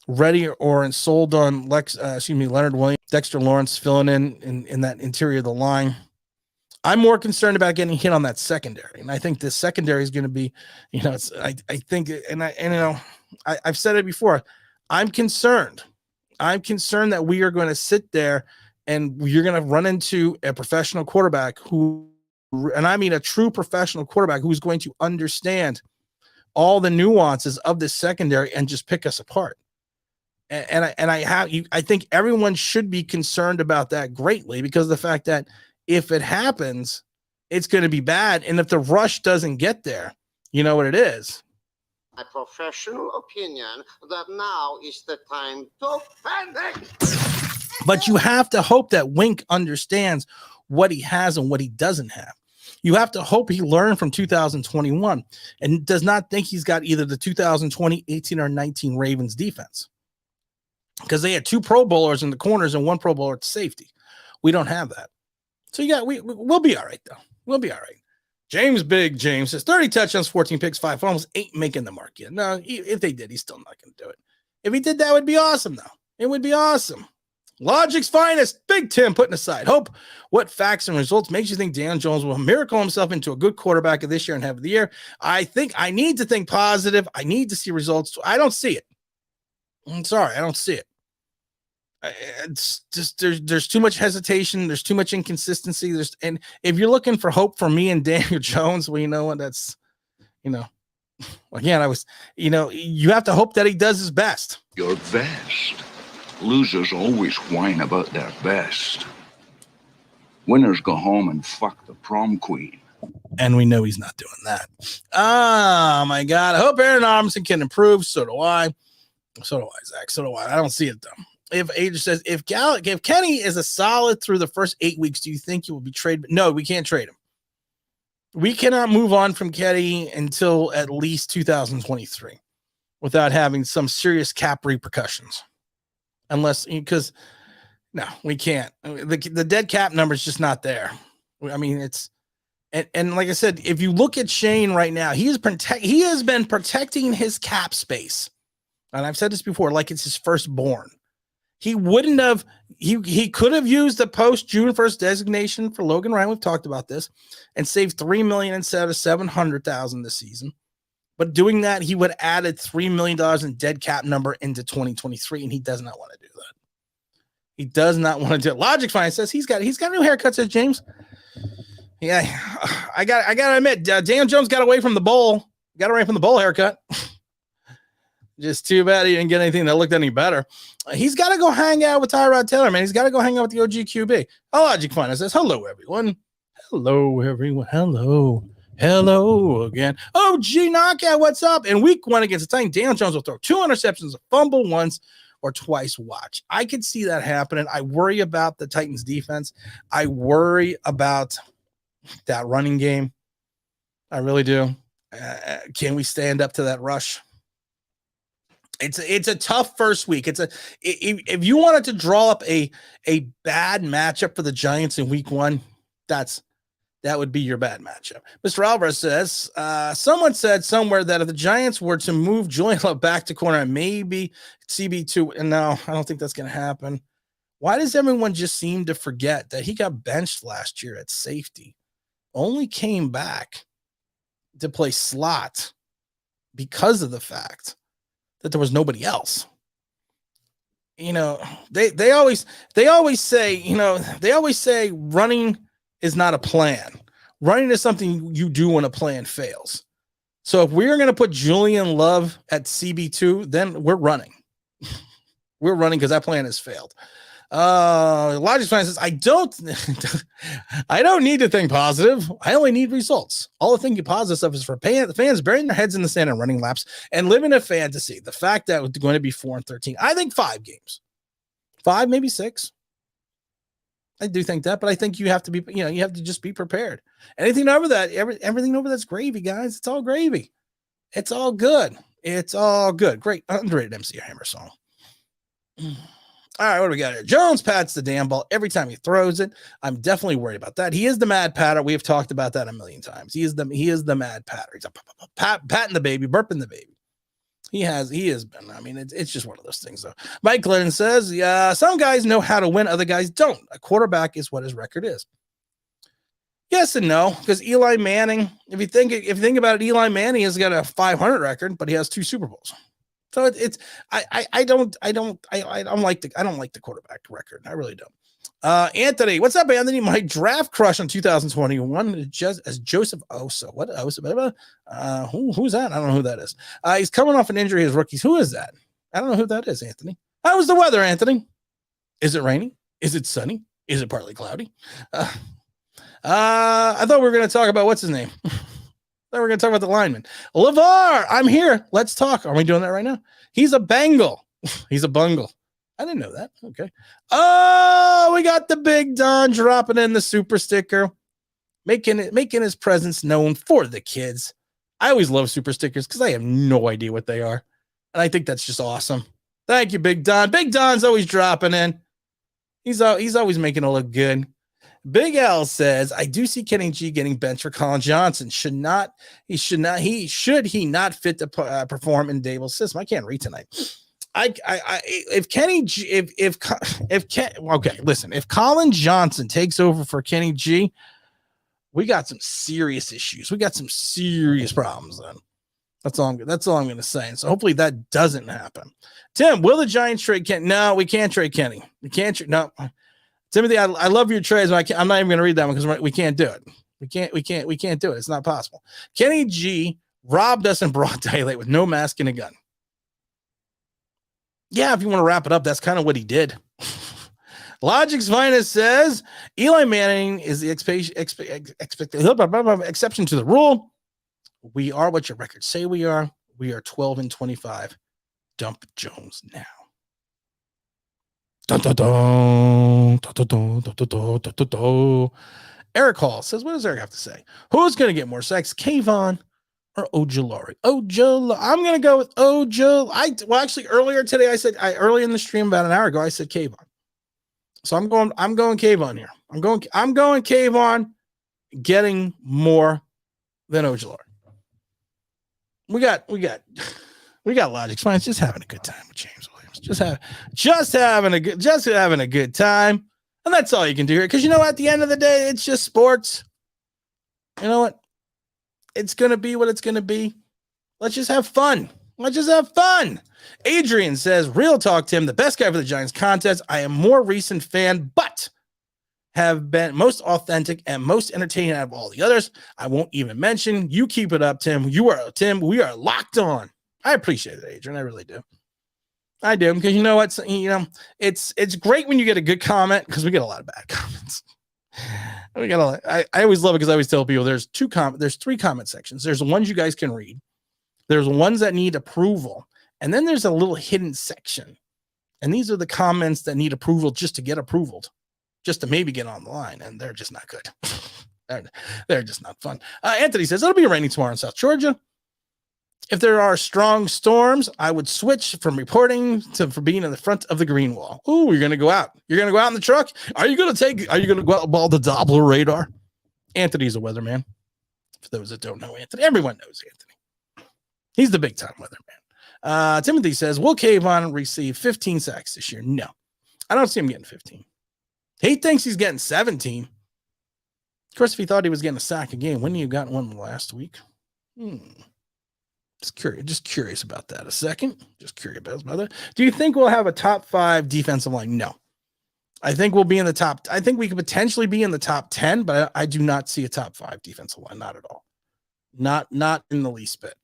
ready or sold on Leonard Williams, Dexter Lawrence filling in that interior of the line. I'm more concerned about getting hit on that secondary. And I think this secondary is going to be, I think, I've said it before. I'm concerned that we are going to sit there and you're going to run into a professional quarterback and I mean a true professional quarterback who's going to understand all the nuances of this secondary and just pick us apart. I think everyone should be concerned about that greatly because of the fact that if it happens, it's going to be bad. And if the rush doesn't get there, you know what it is. My professional opinion that now is the time to panic. But you have to hope that Wink understands what he has and what he doesn't have. You have to hope he learned from 2021 and does not think he's got either the 2020, 18, or 19 Ravens defense. Because they had 2 Pro Bowlers in the corners and 1 Pro Bowler at the safety. We don't have that. So we'll be all right, though. We'll be all right. James says 30 touchdowns, 14 picks, 5 fumbles, 8 making the mark yet. No, if they did, he's still not going to do it. If he did, that would be awesome, though. It would be awesome. Logic's finest, Big Tim putting aside hope. What facts and results makes you think Dan Jones will miracle himself into a good quarterback of this year and half of the year? I think I need to think positive. I need to see results. I don't see it. I'm sorry, I don't see it. It's just there's too much hesitation. There's too much inconsistency. And if you're looking for hope for me and Daniel Jones, well, you know what? That's, again, you have to hope that he does his best. Your best. Losers always whine about their best. Winners go home and fuck the prom queen. And we know he's not doing that. Oh, my God. I hope Aaron Robinson can improve. So do I. So do I, Zach. So do I. I don't see it, though. If Adrian says, if Kenny is a solid through the first 8 weeks, do you think he will be traded? No, we can't trade him. We cannot move on from Kenny until at least 2023 without having some serious cap repercussions. Because we can't. The dead cap number is just not there. I mean, and like I said, if you look at Shane right now, he has been protecting his cap space. And I've said this before, like it's his firstborn. He wouldn't have, he could have used the post June 1st designation for Logan Ryan. We've talked about this and saved $3 million instead of $700,000 this season. But doing that, he would have added $3 million in dead cap number into 2023. And he does not want to do that. He does not want to do it. Logic Fine says he's got new haircuts, says James. Yeah. I gotta admit, Dan Jones got away from the bowl haircut. Just too bad he didn't get anything that looked any better. He's got to go hang out with Tyrod Taylor, man. He's got to go hang out with the OG QB. Logic Fun says, hello, everyone. Hello, everyone. Hello again. OG Knockout, what's up? In week 1 against the Titans, Daniel Jones will throw 2 interceptions, a fumble once or twice. Watch. I could see that happening. I worry about the Titans defense. I worry about that running game. I really do. Can we stand up to that rush? It's a tough first week. If you wanted to draw up a bad matchup for the Giants in week 1, that would be your bad matchup. Mr. Alvarez says, someone said somewhere that if the Giants were to move Julian Love back to corner and maybe CB2, and no, I don't think that's going to happen. Why does everyone just seem to forget that he got benched last year at safety? Only came back to play slot because of the fact that there was nobody else. You know, they always say running is not a plan. Running is something you do when a plan fails. So if we're going to put Julian Love at CB2, then we're running. We're running because that plan has failed. Logic fan says, I don't need to think positive. I only need results. All the thinking positive stuff is for the fans burying their heads in the sand and running laps and living a fantasy. The fact that it's going to be 4-13, I think 5 games, 5, maybe 6. I do think that, but I think you have to be, you have to just be prepared. Anything over that, everything over that's gravy, guys. It's all gravy. It's all good. It's all good. Great underrated MC Hammer song. All right, what do we got here? Jones pats the damn ball every time he throws it. I'm definitely worried about that. He is the mad patter. We have talked about that a million times. He is the mad patter. He's patting the baby, burping the baby. He has been. I mean, it's just one of those things, though. Mike Glenn says, yeah, some guys know how to win, other guys don't. A quarterback is what his record is. Yes and no, because Eli Manning, if you think about it, Eli Manning has got a 500 record, but he has 2 Super Bowls. So I don't like the quarterback record. I really don't. Anthony, what's up, Anthony? My draft crush in 2021 just as Joseph Osa. What Osa? Who's that? I don't know who that is. He's coming off an injury as rookies. Who is that? I don't know who that is, Anthony. How was the weather, Anthony? Is it raining? Is it sunny? Is it partly cloudy? I thought we were going to talk about what's his name. Then we're going to talk about the lineman. LeVar, I'm here. Let's talk. Are we doing that right now? He's a Bengal. He's a bungle. I didn't know that. Okay. Oh, we got the Big Don dropping in the super sticker, making his presence known for the kids. I always love super stickers because I have no idea what they are. And I think that's just awesome. Thank you, Big Don. Big Don's always dropping in. He's always making it look good. Big L says, I do see Kenny G getting benched for Colin Johnson. Should he not fit to perform in Dable's system? I can't read tonight. If Colin Johnson takes over for Kenny G, we got some serious issues. We got some serious problems then. That's all I'm going to say. And so hopefully that doesn't happen. Tim, will the Giants trade Kenny? No, we can't trade Kenny. We can't trade. No. Timothy, I love your trades, but I'm not even going to read that one because we can't do it. We can't do it. It's not possible. Kenny G robbed us in broad daylight with no mask and a gun. Yeah, if you want to wrap it up, that's kind of what he did. Logic's Finest says Eli Manning is the exception to the rule. We are what your records say we are. We are 12-25. Dump Jones now. Dun, dun, dun, dun, dun, dun, dun, dun, dun, dun, dun. Eric Hall says, what does Eric have to say? Who's going to get more sacks, Kayvon or Ojulari? I'm going to go with actually, earlier today, early in the stream about an hour ago, I said Kayvon. So I'm going Kayvon here. I'm going Kayvon getting more than Ojulari. We got Logic Spines just having a good time with James Williams. Just having a good time. And that's all you can do here. Because at the end of the day, it's just sports. You know what? It's gonna be what it's gonna be. Let's just have fun. Adrian says, real talk, Tim, the best guy for the Giants contest. I am more recent fan, but have been most authentic and most entertaining out of all the others. I won't even mention. You keep it up, Tim. We are locked on. I appreciate it, Adrian. I really do. I do, because you know what? It's great when you get a good comment, because we get a lot of bad comments. I always love it because I always tell people there's 3 comment sections. There's the ones you guys can read. There's ones that need approval. And then there's a little hidden section. And these are the comments that need approval just to get approval, just to maybe get on the line. And they're just not good. They're just not fun. Anthony says, it'll be raining tomorrow in South Georgia. If there are strong storms, I would switch from reporting for being in the front of the green wall. Ooh, you're going to go out. You're going to go out in the truck. Are you going to go out about the Doppler radar? Anthony's a weatherman. For those that don't know Anthony, everyone knows Anthony. He's the big time weatherman. Timothy says, will Kayvon receive 15 sacks this year? No, I don't see him getting 15. He thinks he's getting 17. Of course, if he thought he was getting a sack a game, wouldn't you got one last week? Just curious about that. A second. Just curious about that. Do you think we'll have a top 5 defensive line? No. I think we'll be in the top. I think we could potentially be in the top 10, but I do not see a top 5 defensive line. Not at all. Not in the least bit.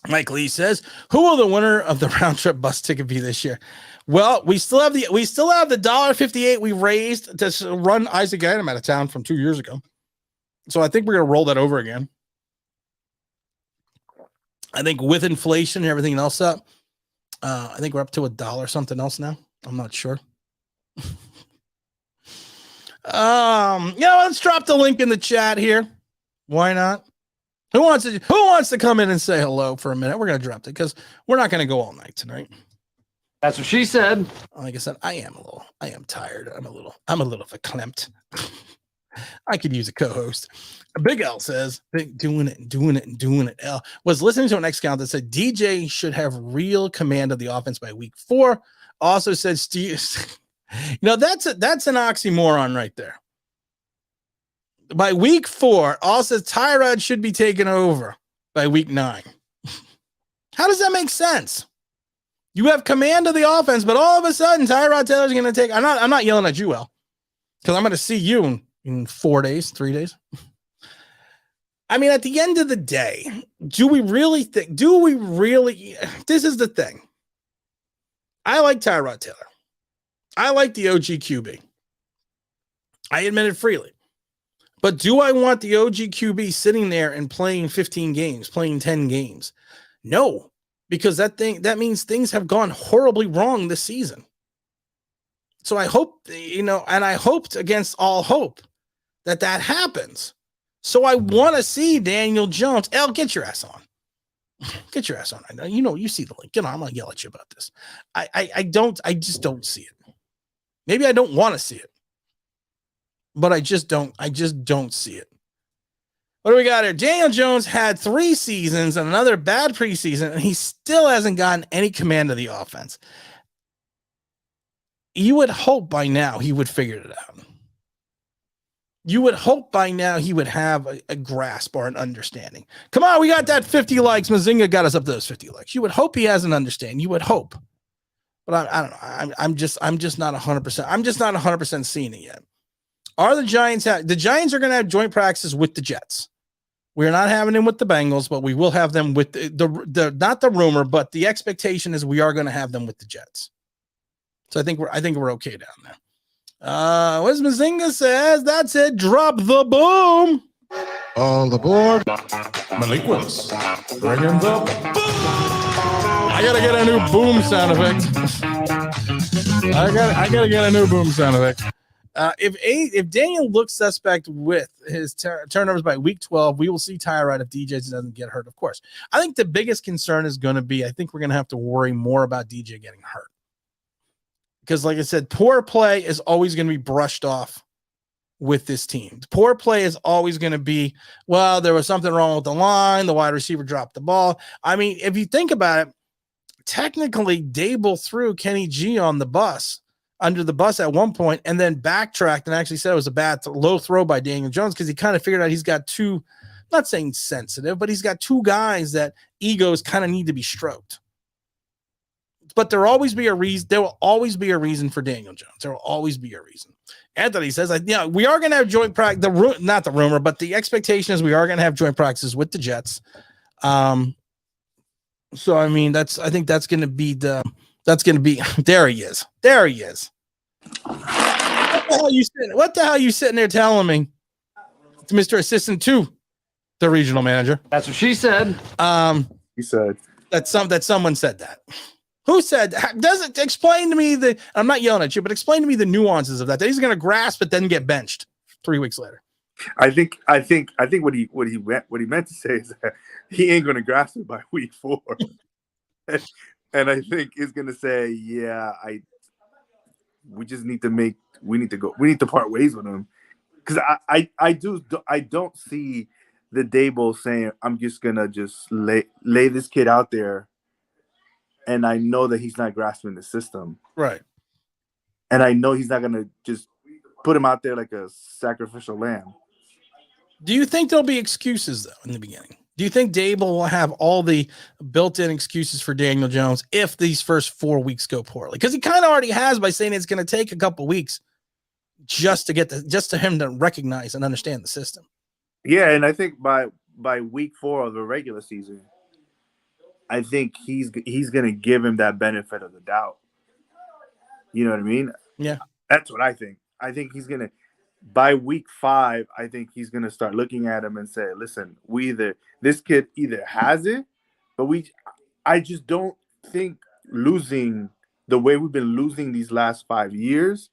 Mike Lee says, who will the winner of the round trip bus ticket be this year? Well, we still have the $1.58 we raised to run Isaac Adam out of town from 2 years ago. So I think we're going to roll that over again. I think with inflation and everything else up, I think we're up to $1 something else now. I'm not sure. Let's drop the link in the chat here. Why not? Who wants to come in and say hello for a minute? We're going to drop it because we're not going to go all night tonight. That's what she said. Like I said, I am tired. I'm a little verklempt. I could use a co-host. Big L says, doing it. L was listening to an X-count that said DJ should have real command of the offense by week 4. Also said Steve, that's an oxymoron right there. By week 4, also says Tyrod should be taken over by week 9. How does that make sense? You have command of the offense, but all of a sudden Tyrod Taylor's going to take. I'm not yelling at you, Al, because I'm going to see you in 4 days, 3 days. I mean, at the end of the day, do we really? This is the thing. I like Tyrod Taylor. I like the OG QB. I admit it freely. But do I want the OG QB sitting there and playing 15 games, playing 10 games? No, because that means things have gone horribly wrong this season. So I hope, and I hoped against all hope that happens. So I want to see Daniel Jones. El, get your ass on. Get your ass on. I know you see the link. I'm gonna yell at you about this. I just don't see it. Maybe I don't want to see it. But I just don't see it. What do we got here? Daniel Jones had 3 seasons and another bad preseason, and he still hasn't gotten any command of the offense. You would hope by now he would figure it out. You would hope by now he would have a grasp or an understanding. Come on, we got that 50 likes. Mazinga got us up to those 50 likes. You would hope he has an understanding. You would hope. But I don't know. I'm just not 100%. I'm just not 100% seeing it yet. Are the Giants the Giants are going to have joint practices with the Jets. We're not having them with the Bengals, but we will have them with the not the rumor, but the expectation is we are going to have them with the Jets. So I think we're okay down there. What does Mazinga says? That's it. Drop the boom. All aboard. Maliquins. Bring in the boom. I gotta get a new boom sound effect. I gotta get a new boom sound effect. If Daniel looks suspect with his turnovers by week 12, we will see Tyrod if DJ doesn't get hurt, of course. I think the biggest concern is going to be, I think we're going to have to worry more about DJ getting hurt. Because like I said, poor play is always going to be brushed off with this team. Poor play is always going to be, well, there was something wrong with the line. The wide receiver dropped the ball. I mean, if you think about it, technically Dable threw Kenny G on the bus, under the bus at one point, and then backtracked and actually said it was a bad low throw by Daniel Jones because he kind of figured out he's got two, I'm not saying sensitive, but he's got 2 guys that egos kind of need to be stroked. But there will always be a reason. There will always be a reason for Daniel Jones. There will always be a reason. Anthony says, we are going to have joint practice. Not the rumor, but the expectation is we are going to have joint practices with the Jets. So I mean, I think that's going to be there he is. There he is. What the hell are you sitting there telling me? It's Mr. Assistant to the regional manager. That's what she said. He said that someone said that. Who said? Doesn't explain to me I'm not yelling at you, but explain to me the nuances of that. That he's going to grasp it, then get benched 3 weeks later. I think what he meant to say is that he ain't gonna grasp it by week 4, and I think he's gonna say, yeah, we need to part ways with him, because I don't see the Dable saying I'm just gonna lay this kid out there, and I know that he's not grasping the system, Right. and I know he's not gonna just put him out there like a sacrificial lamb. Do you think there'll be excuses, though, in the beginning? Do you think Dable will have all the built-in excuses for Daniel Jones if these first 4 weeks go poorly? Because he kind of already has by saying it's going to take a couple weeks just to him to recognize and understand the system. Yeah, and I think by week 4 of the regular season, I think he's going to give him that benefit of the doubt. You know what I mean? Yeah. That's what I think. I think he's going to, by week 5, I think he's going to start looking at him and say, listen, this kid either has it, but I just don't think losing the way we've been losing these last 5 years.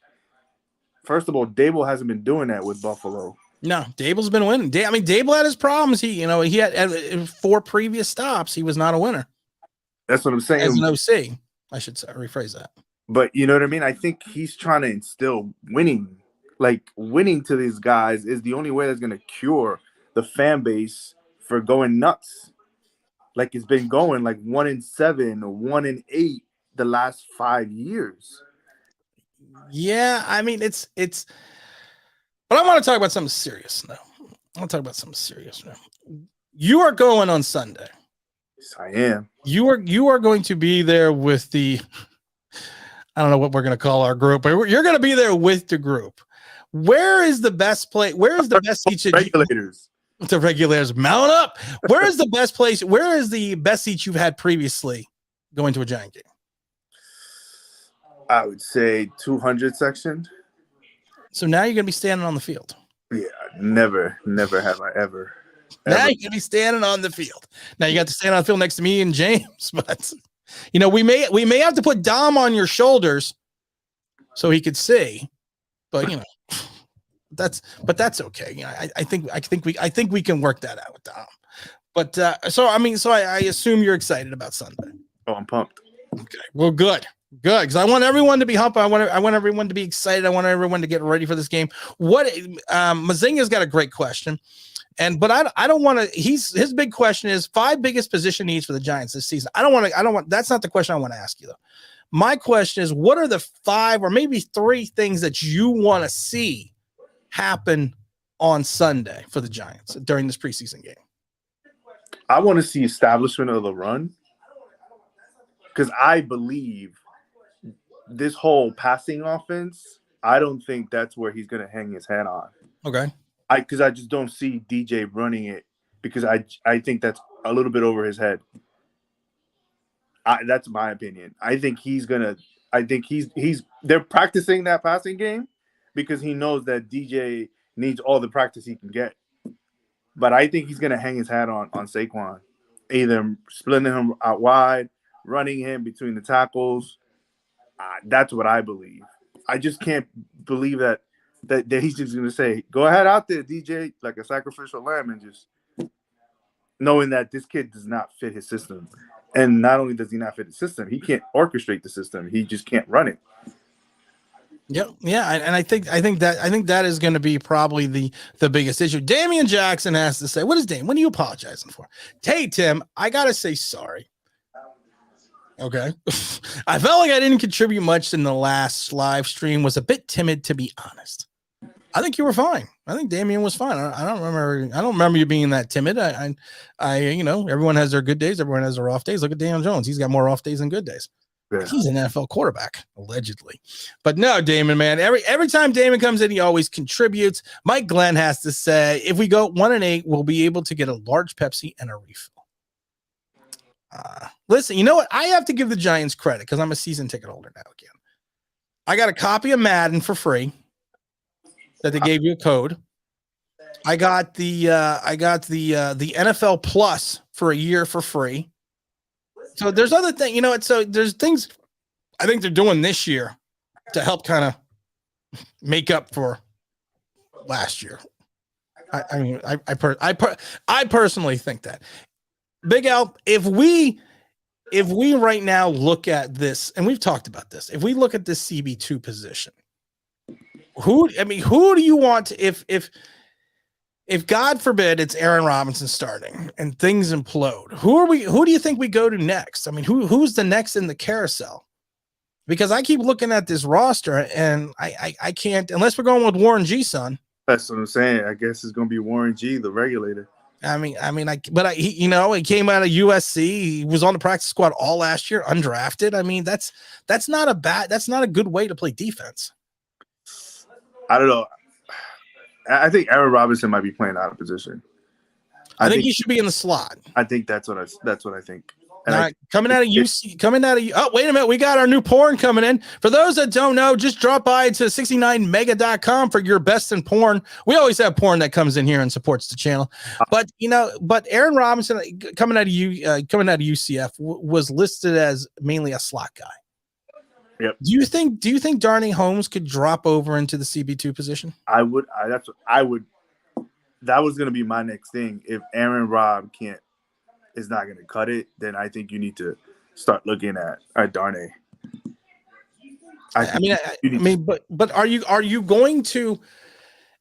First of all, Dable hasn't been doing that with Buffalo. No, Dable's been winning. Dable had his problems. He had 4 previous stops. He was not a winner. That's what I'm saying. As an OC, I should say, rephrase that. But you know what I mean? I think he's trying to instill winning. Like, winning to these guys is the only way that's going to cure the fan base for going nuts. Like, it's been going like 1-7 or 1-8 the last 5 years. Yeah, I mean, it's but I want to talk about something serious now. I want to talk about something serious now. You are going on Sunday. Yes, I am. You are going to be there with the, I don't know what we're going to call our group, but you're going to be there with the group. Where is the best place? Where is the best seat? Regulators. The regulators mount up. Where is the best place? Where is the best seat you've had previously going to a Giant game? I would say 200 section. So now you're going to be standing on the field. Yeah, never have I ever. Now you're going to be standing on the field. Now you got to stand on the field next to me and James, but we may have to put Dom on your shoulders so he could see. But that's okay. I think we can work that out with Dom. But so I assume you're excited about Sunday. Oh, I'm pumped. Okay, well, good, because I want everyone to be humping. I want everyone to be excited. I want everyone to get ready for this game. What Mazinga's got a great question, but I don't want to. His big question is 5 biggest position needs for the Giants this season. I don't want. That's not the question I want to ask you though. My question is, what are the 5 or maybe 3 things that you want to see happen on Sunday for the Giants during this preseason game? I want to see establishment of the run, because I believe this whole passing offense, I don't think that's where he's going to hang his hat on. Okay. Because I just don't see DJ running it, because I think that's a little bit over his head. That's my opinion. I think they're practicing that passing game because he knows that DJ needs all the practice he can get. But I think he's going to hang his hat on Saquon, either splitting him out wide, running him between the tackles. That's what I believe. I just can't believe that he's just going to say, go ahead out there, DJ, like a sacrificial lamb, and just knowing that this kid does not fit his system. And not only does he not fit the system, he can't orchestrate the system. He just can't run it. Yeah, and I think that is going to be probably the biggest issue. Damian Jackson has to say, what are you apologizing for? Hey, Tim, I gotta say sorry. Okay. I felt like I didn't contribute much in the last live stream, was a bit timid, to be honest. I think you were fine. I think Damian was fine. I don't remember you being that timid. I everyone has their good days. Everyone has their off days. Look at Daniel Jones. He's got more off days than good days. Yeah. He's an NFL quarterback, allegedly. But no, Damon, man, every time Damon comes in, he always contributes. Mike Glenn has to say, if we go 1-8, we'll be able to get a large Pepsi and a refill. Listen, you know what? I have to give the Giants credit because I'm a season ticket holder now again. I got a copy of Madden for free that they gave you a code. I got the NFL Plus for a year for free. So there's other things, so there's things I think they're doing this year to help kind of make up for last year. I personally think that. Big Al, if we right now look at this, and we've talked about this, if we look at this CB2 position, who do you want if God forbid it's Aaron Robinson starting and things implode? Who do you think we go to next? I mean, who's the next in the carousel? Because I keep looking at this roster and I can't, unless we're going with Warren G, son. That's what I'm saying. I guess it's gonna be Warren G, the regulator. He came out of USC. He was on the practice squad all last year, undrafted. I mean, that's not a good way to play defense. I don't know. I think Aaron Robinson might be playing out of position. I think he should be in the slot. I think that's what I think. And coming out of oh, wait a minute. We got our new porn coming in. For those that don't know, just drop by to 69mega.com for your best in porn. We always have porn that comes in here and supports the channel. But Aaron Robinson coming out of UCF was listed as mainly a slot guy. Yep. Do you think Darnay Holmes could drop over into the CB2 position? I would. That was going to be my next thing. If Aaron Rob is not going to cut it, then I think you need to start looking at Darnay. But are you going to,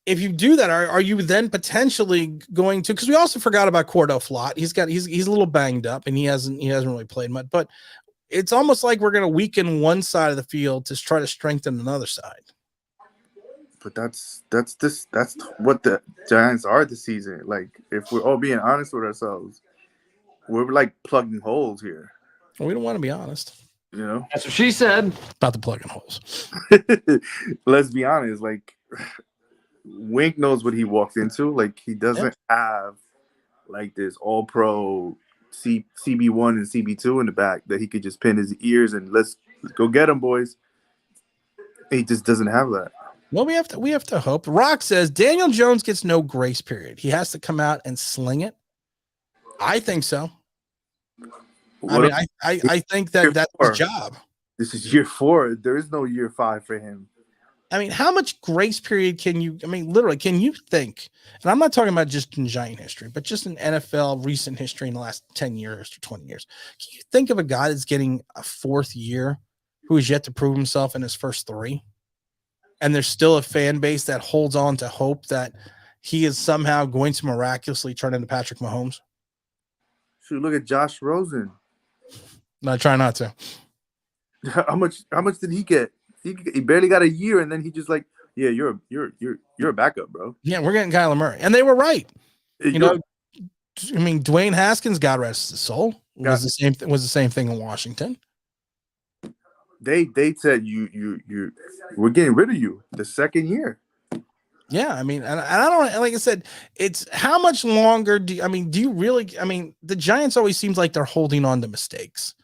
if you do that, are you then potentially going to, because we also forgot about Cordell Flott. He's a little banged up and he hasn't really played much, but it's almost like we're going to weaken one side of the field to try to strengthen another side. But that's what the Giants are this season. Like, if we're all being honest with ourselves, we're like plugging holes here. Well, we don't want to be honest. You know? That's what she said. About the plugging holes. Let's be honest. Like, Wink knows what he walked into. Like, he doesn't have like this all-pro CB1 and CB2 in the back that he could just pin his ears and let's go get him, boys. He just doesn't have that. Well, we have to hope. Rock says Daniel Jones gets no grace period. He has to come out and sling it. I think so. I think that's his job. This is year 4. There is no year 5 for him. I mean, how much grace period literally, can you think? And I'm not talking about just in Giant history, but just in NFL recent history in the last 10 years or 20 years. Can you think of a guy that's getting a 4th year who is yet to prove himself in his first 3? And there's still a fan base that holds on to hope that he is somehow going to miraculously turn into Patrick Mahomes? Shoot, look at Josh Rosen. No, I try not to. How much did he get? He barely got a year, and then he just like, yeah, you're a backup, bro. Yeah, we're getting Kyler Murray, and they were right. Dwayne Haskins, God rest his soul, was the same thing in Washington. They said we're getting rid of you the second year. Yeah, I mean, and I don't, like I said, it's how much longer do you really, the Giants always seems like they're holding on to mistakes.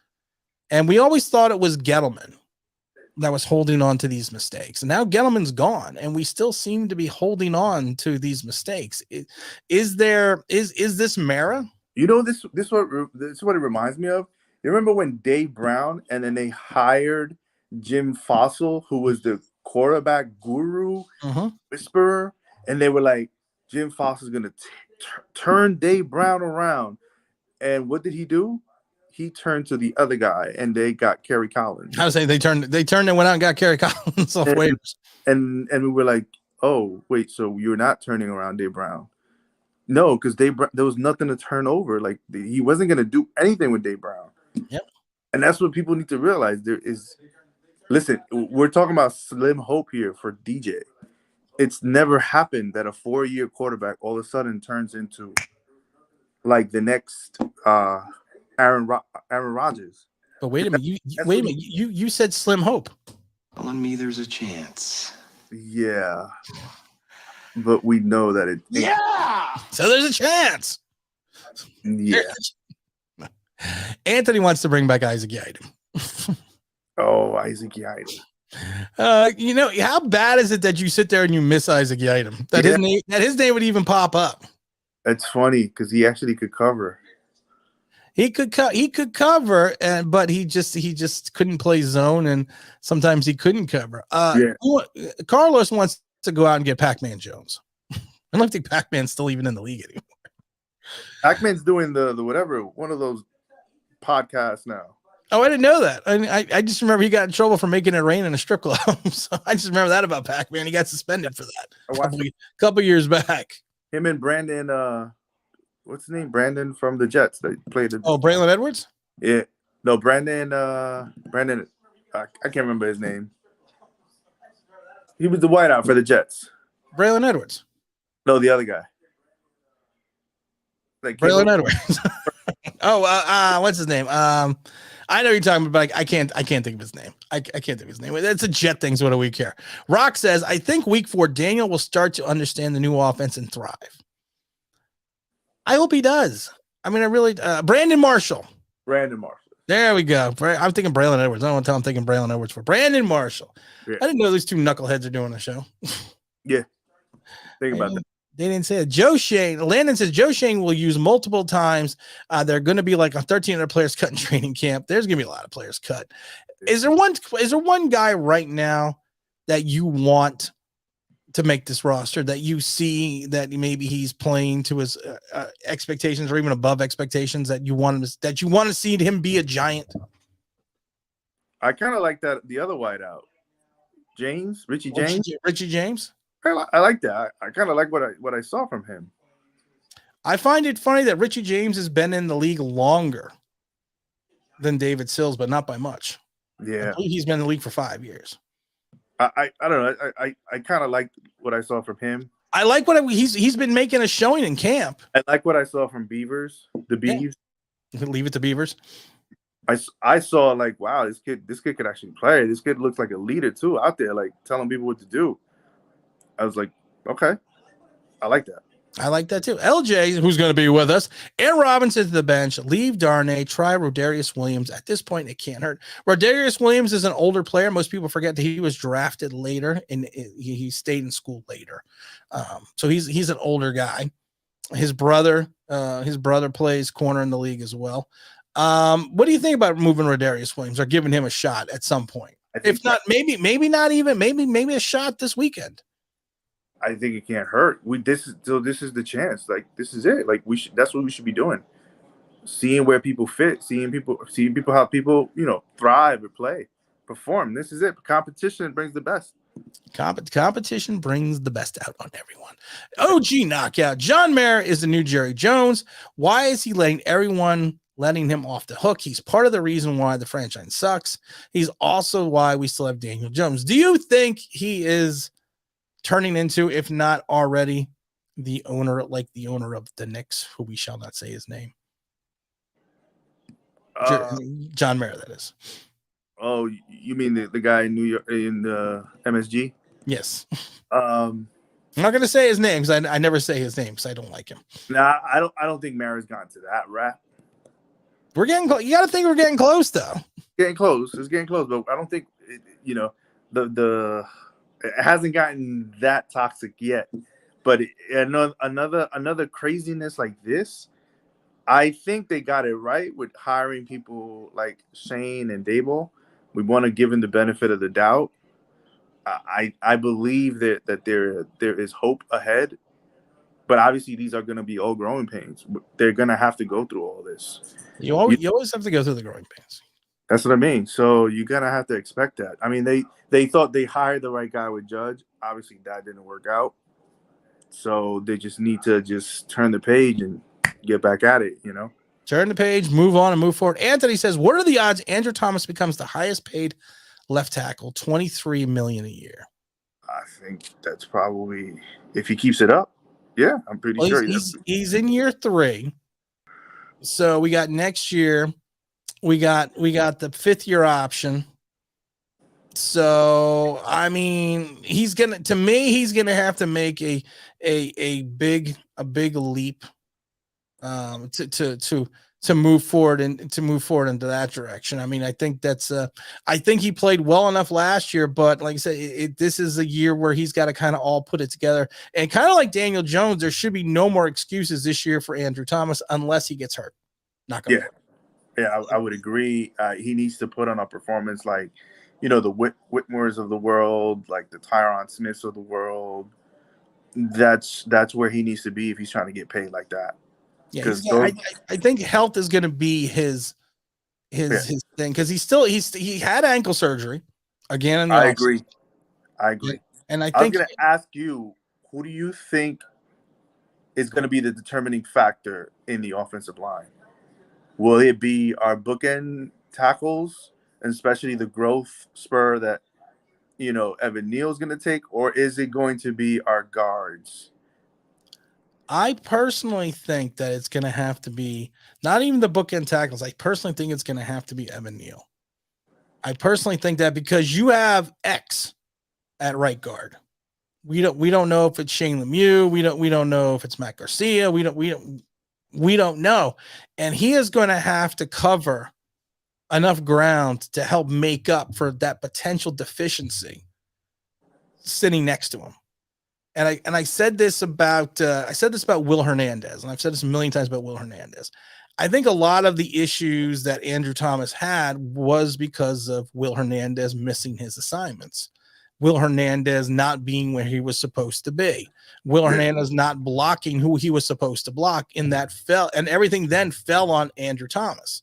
And we always thought it was Gettleman that was holding on to these mistakes. And now Gettleman's gone, and we still seem to be holding on to these mistakes. Is this Mara? You know, this is what it reminds me of. You remember when Dave Brown and then they hired Jim Fossil, who was the quarterback guru, whisperer, and they were like, Jim Fossil's going to turn Dave Brown around. And what did he do? He turned to the other guy, and they got Kerry Collins. I was saying they turned and went out and got Kerry Collins off waivers. And we were like, oh, wait, so you're not turning around Dave Brown? No, because there was nothing to turn over. Like, he wasn't going to do anything with Dave Brown. Yep. And that's what people need to realize. Listen, we're talking about slim hope here for DJ. It's never happened that a 4-year quarterback all of a sudden turns into like the next Aaron Rodgers. But wait a minute, you said slim hope. Telling me there's a chance. Yeah. But we know that it. Yeah. So there's a chance. Yeah. Anthony wants to bring back Isaac Yiadom. Oh, Isaac Yiadom. How bad is it that you sit there and you miss Isaac Yiadom? That his name would even pop up. It's funny because he actually could cover. He could cover, but he just couldn't play zone, and sometimes he couldn't cover. Carlos wants to go out and get Pac-Man Jones. I don't think Pac-Man's still even in the league anymore. Pac-Man's doing the whatever, one of those podcasts now. Oh, I didn't know that. I just remember he got in trouble for making it rain in a strip club. So I just remember that about Pac-Man. He got suspended for that a couple years back. Him and Brandon, what's his name? Brandon from the Jets. They played the. Oh, Braylon Edwards? Yeah. No, Brandon. I can't remember his name. He was the wideout for the Jets. Braylon Edwards. No, the other guy. Like Braylon Edwards. Oh, what's his name? I know you're talking about, but I can't think of his name. I can't think of his name. It's a Jet thing, so what do we care? Rock says, I think week 4, Daniel will start to understand the new offense and thrive. I hope he does. I mean, I really, Brandon Marshall. There we go. I'm thinking Braylon Edwards. I don't want to tell him I'm thinking Braylon Edwards for Brandon Marshall. Yeah. I didn't know these two knuckleheads are doing a show. Yeah. Think about that. They didn't say it. Joe Shane. Landon says Joe Shane will use multiple times. They're going to be like 1,300 players cut in training camp. There's going to be a lot of players cut. Is there one guy right now that you want to make this roster that you see that maybe he's playing to his expectations or even above expectations that you want to see him be a giant? I kind of like that. The other wideout, Richie James. I like that. I kind of like what I saw from him. I find it funny that Richie James has been in the league longer than David Sills, but not by much. Yeah, I believe he's been in the league for 5 years. I don't know. I kind of like what I saw from him. I like what he's been making a showing in camp. I like what I saw from Beavers, the Beavs. Yeah. Leave it to Beavers. I saw like, wow, this kid could actually play. This kid looks like a leader too out there, like telling people what to do. I was like, okay, I like that. I like that too. LJ, who's going to be with us, Aaron Robinson to the bench, leave Darnay, try Rodarius Williams. At this point, it can't hurt. Rodarius Williams is an older player. Most people forget that he was drafted later and he stayed in school later. So he's an older guy. His brother plays corner in the league as well. What do you think about moving Rodarius Williams or giving him a shot at some point? If not, maybe not even maybe a shot this weekend. I think it can't hurt. This is the chance. Like, this is it. Like, that's what we should be doing. Seeing where people fit, seeing people how people, thrive or play, perform. This is it. Competition brings the best. Competition brings the best out on everyone. OG knockout. John Mayer is the new Jerry Jones. Why is he letting him off the hook? He's part of the reason why the franchise sucks. He's also why we still have Daniel Jones. Do you think he is turning into, if not already, the owner of the Knicks, who we shall not say his name? John Mayer, that is. Oh, you mean the guy in New York in the MSG? Yes. I'm not going to say his name because I never say his name because I don't like him. Nah, I don't think Mayer's gotten to that rap. We're getting close. You got to think we're getting close, though. Getting close. It's getting close, but I don't think it hasn't gotten that toxic yet. But another craziness like this, I think they got it right with hiring people like Shane and Dable. We want to give him the benefit of the doubt. I believe that there is hope ahead, but obviously these are going to be all growing pains. They're going to have to go through all this. You always have to go through the growing pains. That's what I mean. So you're going to have to expect that. I mean, they thought they hired the right guy with Judge. Obviously that didn't work out. So they just need to just turn the page and get back at it, Turn the page, move on, and move forward. Anthony says, what are the odds Andrew Thomas becomes the highest paid left tackle, $23 million a year? I think that's probably, if he keeps it up. Yeah, I'm pretty sure. He's in year 3. So we got next year. We got the 5th year option. So I mean, he's gonna have to make a big leap to move forward and to move forward into that direction. I mean, I think I think he played well enough last year, but like I said, this is a year where he's got to kind of all put it together. And kind of like Daniel Jones, there should be no more excuses this year for Andrew Thomas unless he gets hurt. Not gonna work. Yeah, I would agree. He needs to put on a performance like, the Whitmores of the world, like the Tyron Smiths of the world. that's where he needs to be if he's trying to get paid like that. Yeah, Because I think health is going to be his thing because he had ankle surgery again in the I offseason. agree. And I I was think going to ask you, who do you think is going to be the determining factor in the offensive line? Will it be our bookend tackles, and especially the growth spur that Evan Neal's going to take, or is it going to be our guards? I personally think that it's going to have to be not even the bookend tackles. I personally think it's going to have to be Evan Neal. I personally think that because you have X at right guard. We don't know if it's Shane Lemieux. We don't know if it's Matt Garcia. We don't know. And he is going to have to cover enough ground to help make up for that potential deficiency sitting next to him. And I said this about Will Hernandez, and I've said this a million times about Will Hernandez. I think a lot of the issues that Andrew Thomas had was because of Will Hernandez missing his assignments. Will Hernandez not being where he was supposed to be. Will Hernandez not blocking who he was supposed to block, and everything then fell on Andrew Thomas.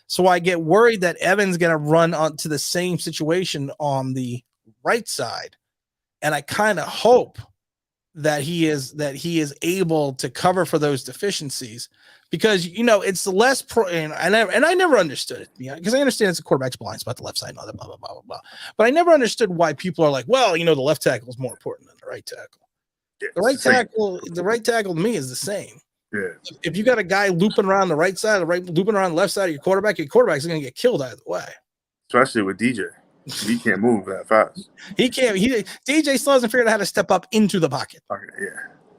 So I get worried that Evan's going to run onto the same situation on the right side. And I kind of hope that he is able to cover for those deficiencies because, it's less and I never understood it because I understand it's a quarterback's blind spot, the left side and all that, blah, blah, blah, blah, blah. But I never understood why people are like, well, the left tackle is more important than the right tackle. The right tackle to me is the same. Yeah. If you got a guy looping around the right side, looping around the left side of your quarterback's going to get killed either way. Especially with DJ. He can't move that fast. He can't. DJ still hasn't figured out how to step up into the pocket. Okay, yeah.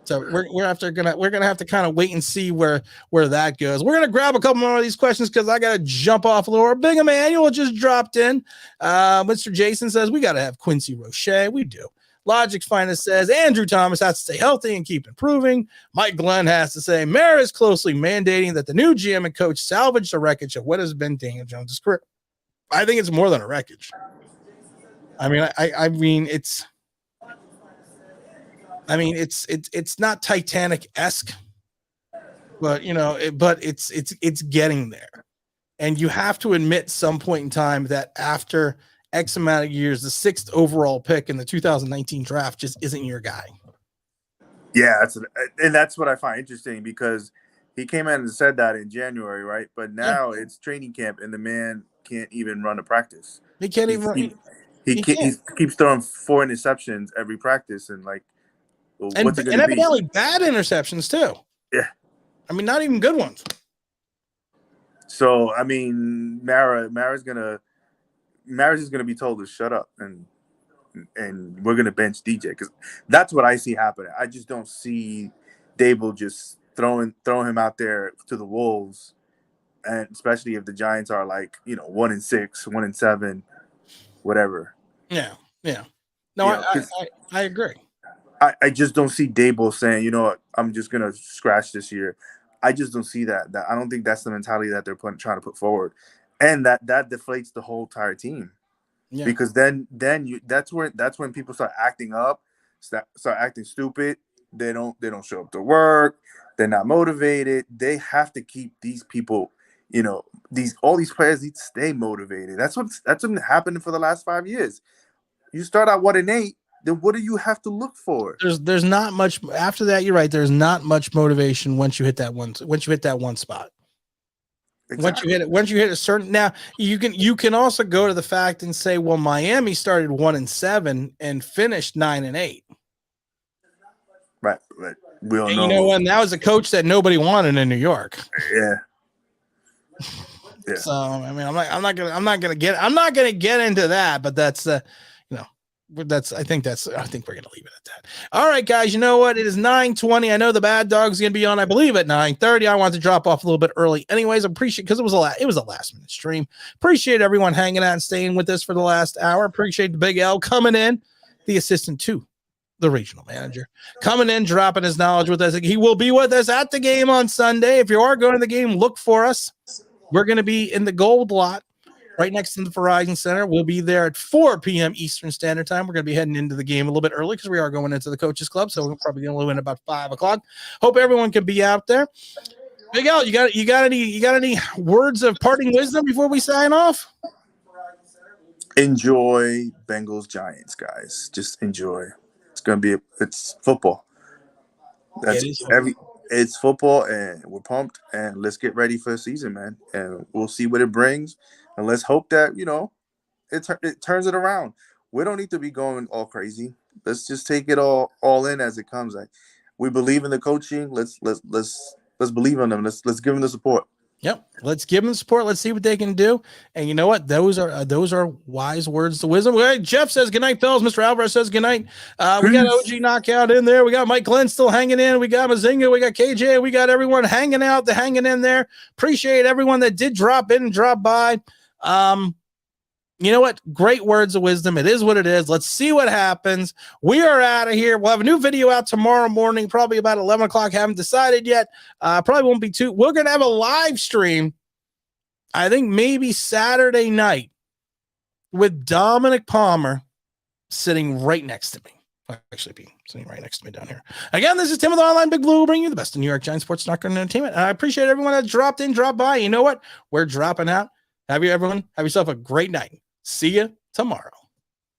So we're gonna have to kind of wait and see where that goes. We're gonna grab a couple more of these questions because I gotta jump off a little. Big Emmanuel just dropped in. Mr. Jason says we gotta have Quincy Roche. We do. Logic's Finest says Andrew Thomas has to stay healthy and keep improving. Mike Glenn has to say Mara is closely mandating that the new GM and coach salvage the wreckage of what has been Daniel Jones' career. I think it's more than a wreckage. It's not Titanic-esque, but it's getting there. And you have to admit some point in time that after X amount of years, the 6th overall pick in the 2019 draft just isn't your guy. Yeah, that's what I find interesting because he came in and said that in January, right? But now it's training camp and the man can't even run a practice. He can't even. He keeps throwing 4 interceptions every practice, and what's it going to be? And evidently bad interceptions too. Yeah, not even good ones. So Mara's just gonna be told to shut up, and we're gonna bench DJ because that's what I see happening. I just don't see Dable just throwing him out there to the wolves, and especially if the Giants are 1-6, 1-7. Whatever. Yeah. No, I agree. I just don't see Dable saying, you know what, I'm just gonna scratch this year. I just don't see that. I don't think that's the mentality that they're trying to put forward, and that deflates the whole entire team. Yeah. Because then that's when people start acting up, start acting stupid. They don't show up to work. They're not motivated. They have to keep these people. All these players need to stay motivated. That's what's happening for the last 5 years. You start out 1-8, then what do you have to look for? There's not much after that. You're right. There's not much motivation once you hit that one spot. Exactly. Once you hit a certain, now you can also go to the fact and say, well, Miami started 1-7 and finished 9-8. Right. We all know. You know what? That was a coach that nobody wanted in New York. Yeah. Yeah. So I'm not gonna get into that, but that's I think we're gonna leave it at that. All right, guys. You know what? It is 9:20. I know the Bad Dog's gonna be on, I believe, at 9:30. I want to drop off a little bit early, anyways. Appreciate because it was a last minute stream. Appreciate everyone hanging out and staying with us for the last hour. Appreciate the Big L coming in, the assistant to the regional manager, coming in, dropping his knowledge with us. He will be with us at the game on Sunday. If you are going to the game, look for us. We're going to be in the gold lot right next to the Verizon Center. We'll be there at 4 p.m. Eastern Standard Time. We're going to be heading into the game a little bit early because we are going into the Coaches Club, so we're probably going to win about 5 o'clock. Hope everyone can be out there. Big Al, you got any words of parting wisdom before we sign off? Enjoy Bengals Giants, guys. Just enjoy. It's football. It's football, and we're pumped, and let's get ready for the season, man. And we'll see what it brings, and let's hope that it turns it around. We don't need to be going all crazy. Let's just take it all in as it comes. Like, we believe in the coaching. Let's believe in them. Let's give them the support. Yep. Let's give them the support. Let's see what they can do. And you know what? Those are wise words to wisdom. Jeff says goodnight, fellas. Mr. Alvarez says goodnight. We got OG Knockout in there. We got Mike Glenn still hanging in. We got Mazinga. We got KJ. We got everyone hanging out. They're hanging in there. Appreciate everyone that did drop in and drop by. You know what? Great words of wisdom. It is what it is. Let's see what happens. We are out of here. We'll have a new video out tomorrow morning, probably about 11 o'clock. Haven't decided yet. Probably won't be too. We're going to have a live stream, I think maybe Saturday night, with Dominic Palmer sitting right next to me. Actually, be sitting right next to me down here. Again, this is Tim with Online Big Blue, bringing you the best of New York Giants sports, soccer, and entertainment. And I appreciate everyone that dropped in, dropped by. You know what? We're dropping out. Have yourself a great night. See you tomorrow.